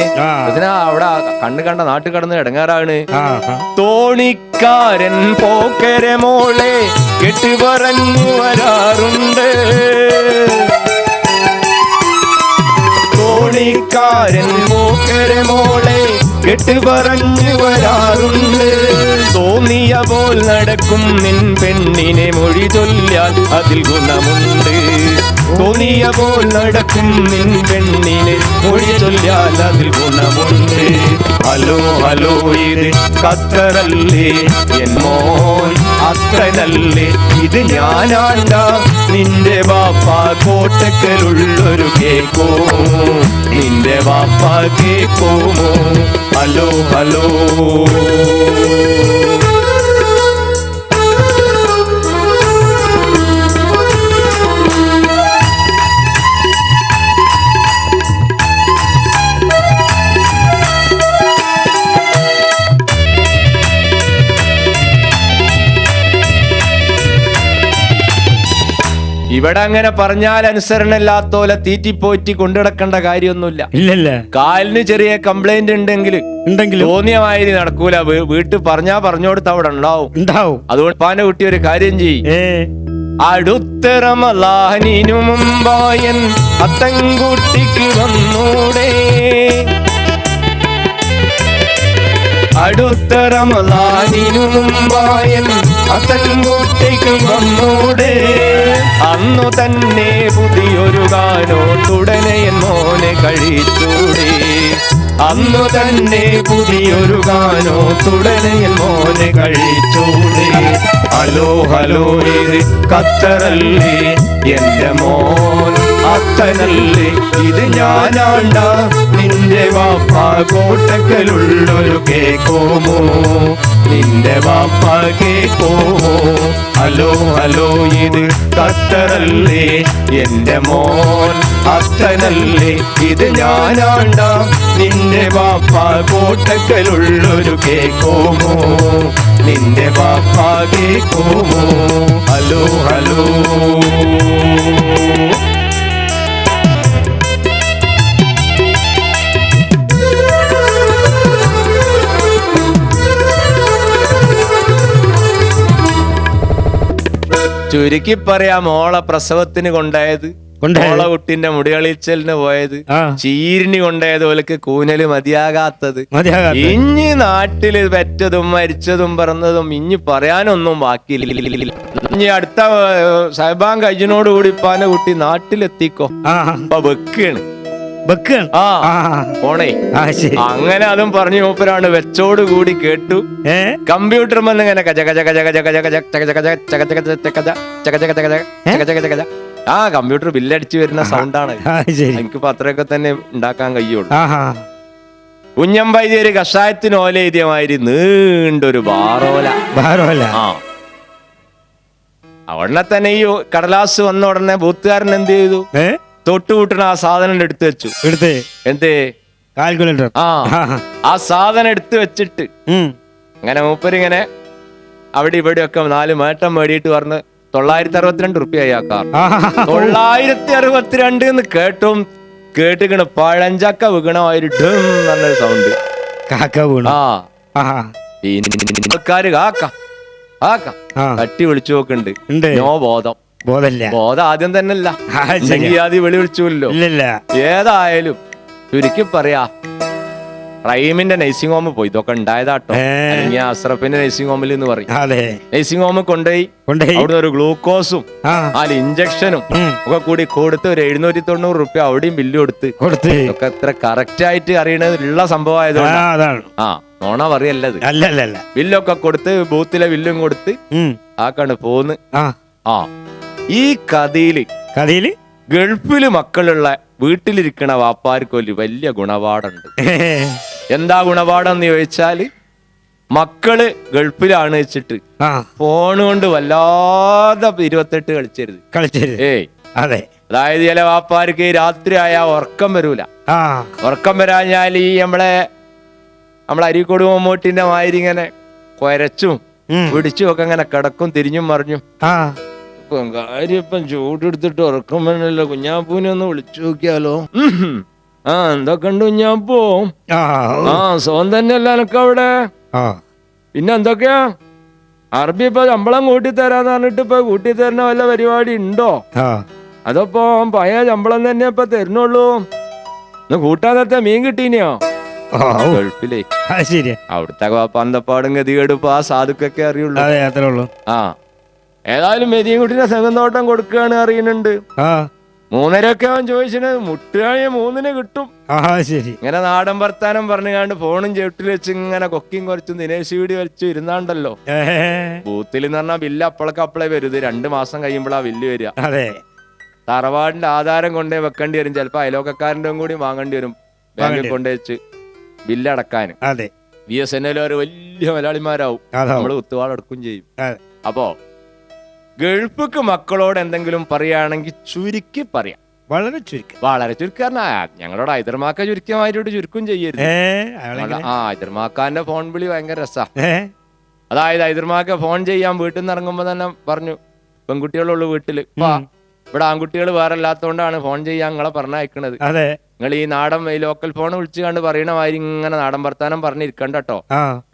അവിടെ കണ്ണു കണ്ട നാട്ടിൽ കടന്ന് ഇടങ്ങാറാണ്. തോണിക്കാരൻ പോക്കര മോളെ കെട്ടി പറഞ്ഞു വരാറുണ്ട്. തോണിക്കാരൻ പോക്കര മോളെ കെട്ടി പറഞ്ഞു വരാറുണ്ട്. തോന്നിയ പോൽ നടക്കും നിൻ പെണ്ണിനെ മൊഴി ചൊല്ലിയാൽ അതിൽ ഗുണമുണ്ട്. തോന്നിയ പോൽ നടക്കും നിൻ പെണ്ണിനെ മൊഴി ചൊല്ലിയാൽ അതിൽ ഗുണമുണ്ട്. ഹലോ ഹലോ ഇത് ഖത്തറല്ലേ എൻ മോൻ അത്തനല്ലേ ഇത് ഞാനാണ്ട നിന്റെ വാപ്പ കോട്ടക്കലുള്ളൊരു കേക്കോമോ നിന്റെ വാപ്പ കേക്കോമോ. ഹലോ ഹലോ ഇവിടെ അങ്ങനെ പറഞ്ഞാൽ അനുസരണയില്ലാത്തോലെ തീറ്റിപ്പോറ്റി കൊണ്ടുനടക്കേണ്ട കാര്യമൊന്നുമില്ല. ഇല്ലല്ല. കാലിന് ചെറിയ കംപ്ലൈന്റ് ഉണ്ടെങ്കിൽ തോന്നിയ മാതിരി നടക്കൂല. വീട്ടിൽ പറഞ്ഞോടുത്ത് അവിടെ ഉണ്ടാവും. അതുകൊണ്ട് പാന്റെ കുട്ടി ഒരു കാര്യം ചെയ്യും. അടുത്ത റമളാനിനു മുമ്പായൻ അത്തൻകുട്ടിക്ക് വന്നൂടെ. അടുത്ത റമളാനിനു മുമ്പായൻ അത്തൻകുട്ടിക്ക് വന്നൂടെ. അന്നു തന്നെ പുതിയൊരു ഗാനോ തുടനെ മോനെ കഴിച്ചൂടെ. അന്നു തന്നെ പുതിയൊരു ഗാനോ തുടനെ മോനെ കഴിച്ചൂടെ. ഹലോ ഹലോ ഇത് ഖത്തറല്ലേ എന്റെ മോൻ അത്തനല്ലേ ഇത് ഞാനാണ്ട നിന്റെ വാപ്പ കോട്ടക്കലുള്ളൊരു കേക്കോമോ നിന്റെ വാപ്പ കേക്കോമോ. ഹലോ ഹലോ ഇത് ഖത്തറല്ലേ എന്റെ മോൻ അത്തനല്ലേ ഇത് ഞാനാണ്ട നിന്റെ വാപ്പ കോട്ടക്കലുള്ളൊരു കേക്കോമോ നിന്റെ വാപ്പ കേക്കോമോ. ഹലോ ഹലോ ചുരുക്കി പറയാ മോളെ പ്രസവത്തിന് കൊണ്ടായത്, മോളെ കുട്ടിന്റെ മുടികളിച്ചലിന് പോയത്, ചീരിനി കൊണ്ടായത് ഓലക്ക് കൂനല് മതിയാകാത്തത്, ഇഞ്ഞി നാട്ടില് പെറ്റതും മരിച്ചതും പറഞ്ഞതും ഇഞ്ഞി പറയാനൊന്നും ബാക്കിയില്ല. ഇനി അടുത്ത സഹബാൻ കഴിഞ്ഞോടുകൂടി ഇപ്പാന്റെ കുട്ടി നാട്ടിലെത്തിക്കോ, അപ്പൊ വെക്കാണ് പോണേ. അങ്ങനെ അതും പറഞ്ഞു മൂപ്പരാണ് വെച്ചോട് കൂടി കേട്ടു. കമ്പ്യൂട്ടർ ഇങ്ങനെ കജ കജ കജ കജ കജ കജ ചക ചക ചക ചക ചക ചക ചക ചക ചക ചക ചക ചക. ആ കമ്പ്യൂട്ടർ ബില്ലടിച്ചു വരുന്ന സൗണ്ടാണ്. എനിക്കിപ്പോ അത്രയൊക്കെ തന്നെ ഉണ്ടാക്കാൻ കഴിയുള്ളൂ. കുഞ്ഞമ്പൈതി ഒരു കഷായത്തിന് ഓല എഴുതിയമാതിരി നീണ്ടൊരു ബാറോല. ആ ഉടനെ തന്നെ ഈ കടലാസ് വന്ന ഉടനെ ബൂത്തുകാരൻ എന്ത് ചെയ്തു? തൊട്ടുകൂട്ടണ ആ സാധനം എടുത്തു വെച്ചു. എന്തേ? കാൽക്കുലേറ്റർ. ആ സാധനം എടുത്തു വെച്ചിട്ട് അങ്ങനെ മൂപ്പരിങ്ങനെ അവിടെ ഇവിടെയൊക്കെ 4 മേട്ടം മേടിയിട്ട് പറഞ്ഞ് 962 റുപ്യായി ആ കാർ. 962 എന്ന് കേട്ടിക്കണ് പഴഞ്ചക്ക വീണമായിട്ട് നല്ലൊരു സൗണ്ട്. ആൾക്കാര് തട്ടി വിളിച്ചു നോക്കുന്നുണ്ട്. നോ ബോധം. ബോധം ആദ്യം തന്നെ അല്ല, ആദ്യം വെളി വിളിച്ചല്ലോ. ഏതായാലും ചുരുക്കി പറയാ റഹീമിന്റെ നഴ്സിംഗ് ഹോമിൽ പോയി. ഇതൊക്കെ ഉണ്ടായതാട്ടോ. അല്ലെങ്കിൽ അസ്രഫിന്റെ നഴ്സിംഗ് ഹോമിൽ എന്ന് പറയും. നഴ്സിംഗ് ഹോമിൽ കൊണ്ടുപോയി അവിടെ ഒരു ഗ്ലൂക്കോസും 4 ഇഞ്ചക്ഷനും ഒക്കെ കൂടി കൊടുത്ത് ഒരു 790 റുപ്യ അവിടെയും ബില്ല് കൊടുത്ത് ഒക്കെ എത്ര കറക്റ്റ് ആയിട്ട് അറിയണതുള്ള സംഭവം ആയതുകൊണ്ട് നോണ പറയല്ലത്. ബില്ലൊക്കെ കൊടുത്ത് ബൂത്തിലെ ബില്ലും കൊടുത്ത് ആക്കാണ് പോന്ന്. ഈ കഥയില് ഗൾഫില് മക്കളുള്ള വീട്ടിലിരിക്കണ വാപ്പാർക്ക് ഒരു വലിയ ഗുണപാഠമുണ്ട്. എന്താ ഗുണപാഠം ചോദിച്ചാല്, മക്കള് ഗൾഫിലാണ് വെച്ചിട്ട് ഫോണ് കൊണ്ട് വല്ലാതെ 28 കളിച്ചരുത്. അതായത് ചില വാപ്പാർക്ക് രാത്രി ആയാ ഉറക്കം വരൂല. ഉറക്കം വരാഞ്ഞാൽ ഈ നമ്മളെ അരീക്കോട് മമ്മൂട്ടിന്റെ മാതിരി ഇങ്ങനെ കൊരച്ചും പിടിച്ചും ഒക്കെ ഇങ്ങനെ കിടക്കും, തിരിഞ്ഞും മറിഞ്ഞും. കാര്യം ഇപ്പം ചൂടെടുത്തിട്ട് ഉറക്കം വേണല്ലോ. കുഞ്ഞാപ്പൂനെ ഒന്ന് വിളിച്ചു നോക്കിയാലോ? എന്തൊക്കെ ഉണ്ട് കുഞ്ഞാപ്പൂ? സോൻ തന്നെയല്ല എനക്കവിടെ. പിന്നെ എന്തൊക്കെയാ? അറബി ഇപ്പൊ ശമ്പളം കൂട്ടിത്തരാന്ന് പറഞ്ഞിട്ട് ഇപ്പൊ കൂട്ടിത്തരുന്ന വല്ല പരിപാടി ഉണ്ടോ? അതപ്പോ പഴയ ശമ്പളം തന്നെ ഇപ്പൊ തരുന്നുള്ളൂ. കൂട്ടാനത്തെ മീൻ കിട്ടീനെയോ? ഗൾഫിലേ അവിടുത്തെ പന്തപ്പാടും ഗതികേടും ആ സാധുക്കൊക്കെ അറിയുള്ളൂ. ഏതായാലും മെതിയൻകുട്ടിനെ സെകന്തോട്ടം കൊടുക്കുകയാണ് അറിയുന്നുണ്ട്. 3:30 അവൻ ചോദിച്ചത് മുട്ടുകാണിയ 3-ന് കിട്ടും. ഇങ്ങനെ നാടൻ വർത്താനം പറഞ്ഞുകാണ്ട് ഫോണും ചെവിട്ടിൽ വെച്ച് ഇങ്ങനെ കൊക്കിയും കുറച്ചും ദിനേശ് വീടി വലിച്ചു ഇരുന്നാണ്ടല്ലോ. ബൂത്തിൽ എന്ന് പറഞ്ഞാൽ ബില്ല് അപ്പളേ വരും. 2 മാസം കഴിയുമ്പോഴാ ബില്ല് വരിക. തറവാടിന്റെ ആധാരം കൊണ്ടേ വെക്കേണ്ടി വരും. ചിലപ്പോ അയലോക്കക്കാരൻ്റെ കൂടി വാങ്ങേണ്ടി വരും ബാങ്കിൽ കൊണ്ടുവച്ച് ബില്ലടക്കാൻ. BSNL വലിയ മലയാളിമാരാവും. നമ്മള് കുത്തുവാളെടുക്കും ചെയ്യും. അപ്പോ ഗൾഫിക്ക് മക്കളോട് എന്തെങ്കിലും പറയുകയാണെങ്കിൽ ചുരുക്കി പറയാം. വളരെ ചുരുക്കി പറഞ്ഞാൽ ഞങ്ങളോട് ഹൈദർമാക്ക ചുരുക്കമായിട്ട് ചുരുക്കും ചെയ്യരുത്. ഹൈദർമാക്കാന്റെ ഫോൺ വിളി ഭയങ്കര രസാ. അതായത് ഹൈദർമാക്ക ഫോൺ ചെയ്യാൻ വീട്ടിൽ നിന്ന് ഇറങ്ങുമ്പോ തന്നെ പറഞ്ഞു, പെൺകുട്ടികളുള്ളൂ വീട്ടില്, ഇവിടെ ആൺകുട്ടികൾ വേറെ അല്ലാത്തോണ്ടാണ് ഫോൺ ചെയ്യാൻ നിങ്ങളെ പറഞ്ഞയക്കണത്. നിങ്ങൾ ഈ നാടൻ ലോക്കൽ ഫോൺ വിളിച്ചു കണ്ട് പറയണ മാതിരി ഇങ്ങനെ നാടൻ വർത്താനം പറഞ്ഞിരിക്കണ്ട കേട്ടോ.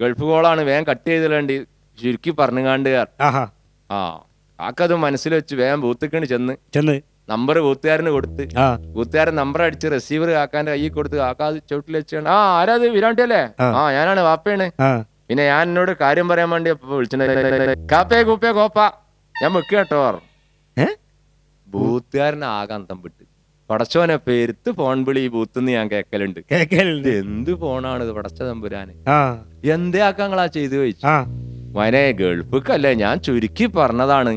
ഗൾഫ് കോളാണ്, വേഗം കട്ട് ചെയ്തിടേണ്ടി, ചുരുക്കി പറഞ്ഞുകാണ്ട്. ആക്കത് മനസ്സിൽ വെച്ച് വേഗം ബൂത്തിക്കണ് ചെന്ന് നമ്പർ ബൂത്തുകാരന് കൊടുത്ത്, ബൂത്തുകാരൻ നമ്പർ അടിച്ച് റിസീവർ കാക്കാന്റെ കയ്യിൽ കൊടുത്ത്, കാക്ക ചുവട്ടിൽ വെച്ചാണ്. ആരാത് വിരാണ്ടിയല്ലേ? ഞാനാണ്, വാപ്പയാണ്. പിന്നെ ഞാൻ എന്നോട് കാര്യം പറയാൻ വേണ്ടി വിളിച്ചിട്ടുണ്ട്. കാപ്പേ കൂപ്പേ കോപ്പ ഞാൻ വെക്കുക കേട്ടോ. ബൂത്തുകാരൻ ആകാന്തം വിട്ട്, പടച്ചോനെ പെരുത്ത് ഫോൺ വിളി ഈ ബൂത്തുനിന്ന് ഞാൻ കേക്കലുണ്ട്. എന്ത് ഫോണാണ് ഇത് പടച്ച തമ്പുരാന്? എന്തേ ആക്കാങ്ങളാ ചെയ്ത് ചോദിച്ചു. മനെ ഗൾഫിക്കല്ലേ, ഞാൻ ചുരുക്കി പറഞ്ഞതാണ്.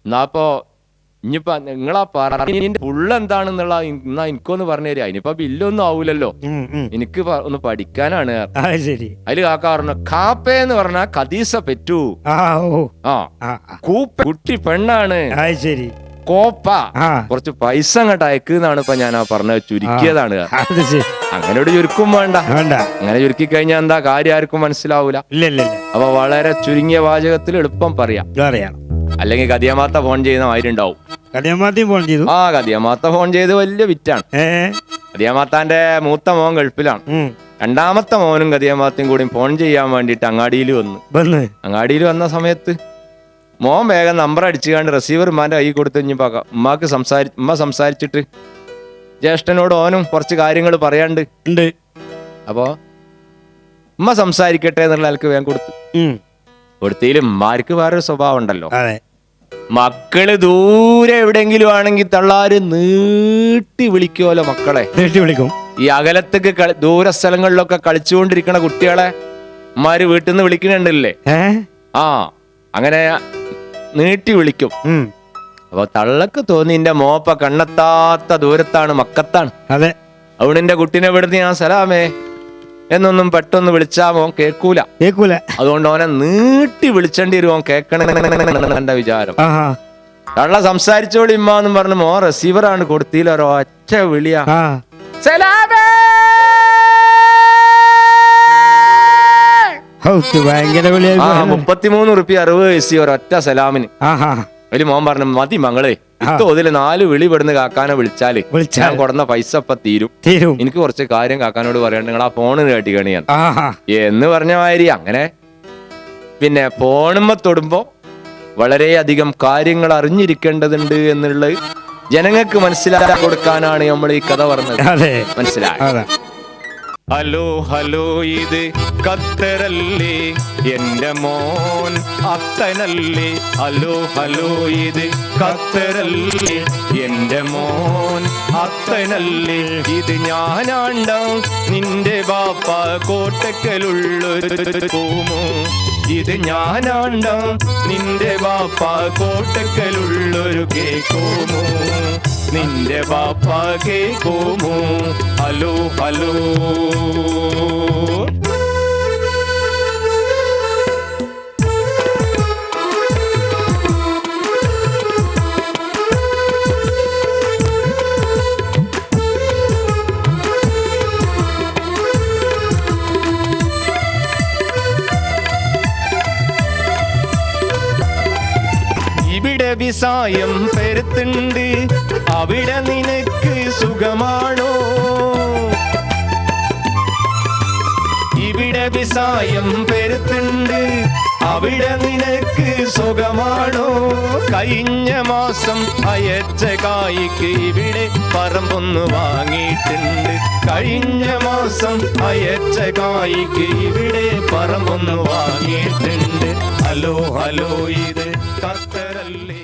എന്നാപ്പോ ഇനിയിപ്പോ നിങ്ങളാ പറഞ്ഞ ഫുള്ള് എന്താണെന്നുള്ള എന്നാ എനിക്കൊന്ന് പറഞ്ഞു തരാ. ഇനിയിപ്പോ ബില്ലൊന്നും ആവൂലല്ലോ, എനിക്ക് ഒന്ന് പഠിക്കാനാണ്. അതില് കാക്ക പറഞ്ഞു, കാപ്പേന്ന് പറഞ്ഞാ കദീസ പെറ്റു. കൂപ്പ കുട്ടി പെണ്ണാണ്. കോപ്പ കുറച്ച് പൈസ അങ്ങോട്ട് അയക്കുന്നാണ് ഇപ്പൊ ഞാൻ പറഞ്ഞത്. ചുരുക്കിയതാണ്. അങ്ങനെ ഒരു ചുരുക്കും വേണ്ട. അങ്ങനെ ചുരുക്കി കഴിഞ്ഞാൽ എന്താ കാര്യം ആർക്കും മനസ്സിലാവൂല. അപ്പൊ വളരെ ചുരുങ്ങിയ വാചകത്തിൽ എളുപ്പം പറയാം. അല്ലെങ്കിൽ കദിയമാത്ത ഫോൺ ചെയ്യുന്ന മാതിരി ഉണ്ടാവും. കദിയമാത്ത ഫോൺ ചെയ്ത് വലിയ വിറ്റാണ്. കദിയമാത്താന്റെ മൂത്ത മോൻ ഗൾഫിലാണ്. രണ്ടാമത്തെ മോനും കദിയമാത്തയും കൂടി ഫോൺ ചെയ്യാൻ വേണ്ടിട്ട് അങ്ങാടിയിൽ വന്ന് അങ്ങാടിയിൽ വന്ന സമയത്ത് മോൻ വേഗം നമ്പർ അടിച്ചുകൊണ്ട് റിസീവർ ഉമ്മാന്റെ കൈ കൊടുത്ത് കഴിഞ്ഞപ്പോ ഉമ്മ സംസാരിച്ചിട്ട് ജ്യേഷ്ഠനോട് ഓനും കുറച്ച് കാര്യങ്ങൾ പറയാണ്ട് ഉണ്ട്. അപ്പോ ഉമ്മ സംസാരിക്കട്ടെ എന്നുള്ള ആൾക്ക് വേഗം കൊടുത്തതിലും ഉമ്മാർക്ക് വേറൊരു സ്വഭാവം ഉണ്ടല്ലോ. മക്കള് ദൂരെ എവിടെയെങ്കിലും ആണെങ്കിൽ തള്ളാര് നീട്ടി വിളിക്കുമല്ലോ മക്കളെ. നീട്ടി വിളിക്കും. ഈ അകലത്തേക്ക് ദൂര സ്ഥലങ്ങളിലൊക്കെ കളിച്ചുകൊണ്ടിരിക്കണ കുട്ടികളെ ഉമ്മാര് വീട്ടിൽ നിന്ന് വിളിക്കുന്നുണ്ടല്ലേ. ആ അങ്ങനെ നീട്ടി വിളിക്കും. അപ്പൊ തള്ളക്ക് തോന്നി എന്റെ മോപ്പ കണ്ണെത്താത്ത ദൂരത്താണ്, മക്കത്താണ്. അതെ. അവിടെ എന്റെ കുട്ടീനെ വിടുന്ന് ഞാൻ സലാമേ എന്നൊന്നും പെട്ടെന്ന് വിളിച്ചാ മോൻ കേൾക്കൂല. അതുകൊണ്ട് ഓനെ നീട്ടി വിളിച്ചേണ്ടി വരും, ഓൻ കേൾക്കണ എന്റെ വിചാരം. തള്ള സംസാരിച്ചോളി ഇമ്മാന്നും പറഞ്ഞു മോൻ റിസീവറാണ് കൊടുത്തില്ല, ഒരൊറ്റ വിളിയാ സലാമേ. 33 റുപ്യ 60 പൈസ ഒരൊറ്റ സലാമിന്. അതില് മോൻ പറഞ്ഞു മതി മങ്ങളെ, ഇതില് 4 വിളി പെടുന്ന കാക്കാനെ വിളിച്ചാല് ഞാൻ കൊടുന്ന പൈസ ഇപ്പൊ തീരും. എനിക്ക് കുറച്ച് കാര്യം കാക്കാനോട് പറയണ്ട, നിങ്ങൾ ആ ഫോണിന് കേട്ടിക്കണി ഞാൻ എന്ന് പറഞ്ഞ മാതിരി. അങ്ങനെ പിന്നെ ഫോണുമ്മ തൊടുമ്പോ വളരെയധികം കാര്യങ്ങൾ അറിഞ്ഞിരിക്കേണ്ടതുണ്ട് എന്നുള്ളത് ജനങ്ങൾക്ക് മനസ്സിലാക്കി കൊടുക്കാനാണ് നമ്മൾ ഈ കഥ പറഞ്ഞത്. മനസ്സിലായി? ഹലോ ഹലോ ഇത് ഖത്തറല്ലേ, എന്റെ മോൻ അത്തനല്ലേ. ഹലോ ഹലോ ഇത് ഖത്തറല്ലേ, എന്റെ മോൻ അത്തനല്ലേ. ഇത് ഞാനാണ്ട നിന്റെ ബാപ്പ കോട്ടക്കലുള്ളൊരു കോമോ. ഇത് ഞാനാണ്ട നിന്റെ ബാപ്പ കോട്ടക്കലുള്ളൊരു കേക്കോമോ. നിന്റെ ബാപ്പ കേക്കോമോ. Hello hello. ഇവിടെ വിസായം പെരുത്തുണ്ട്, അവിടെ നിനക്ക് സുഖമാണോ? ഇവിടെ വിസായം പെരുത്തുണ്ട്, അവിടെ നിനക്ക് സുഖമാണോ? കഴിഞ്ഞ മാസം അയച്ച കായ്ക്ക് ഇവിടെ പറമ്പൊന്ന് വാങ്ങിയിട്ടുണ്ട്. കഴിഞ്ഞ മാസം അയച്ച കായ്ക്ക് ഇവിടെ പറമ്പൊന്ന് വാങ്ങിയിട്ടുണ്ട്. ഹലോ ഹലോ ഇത് ഖത്തറല്ലേ.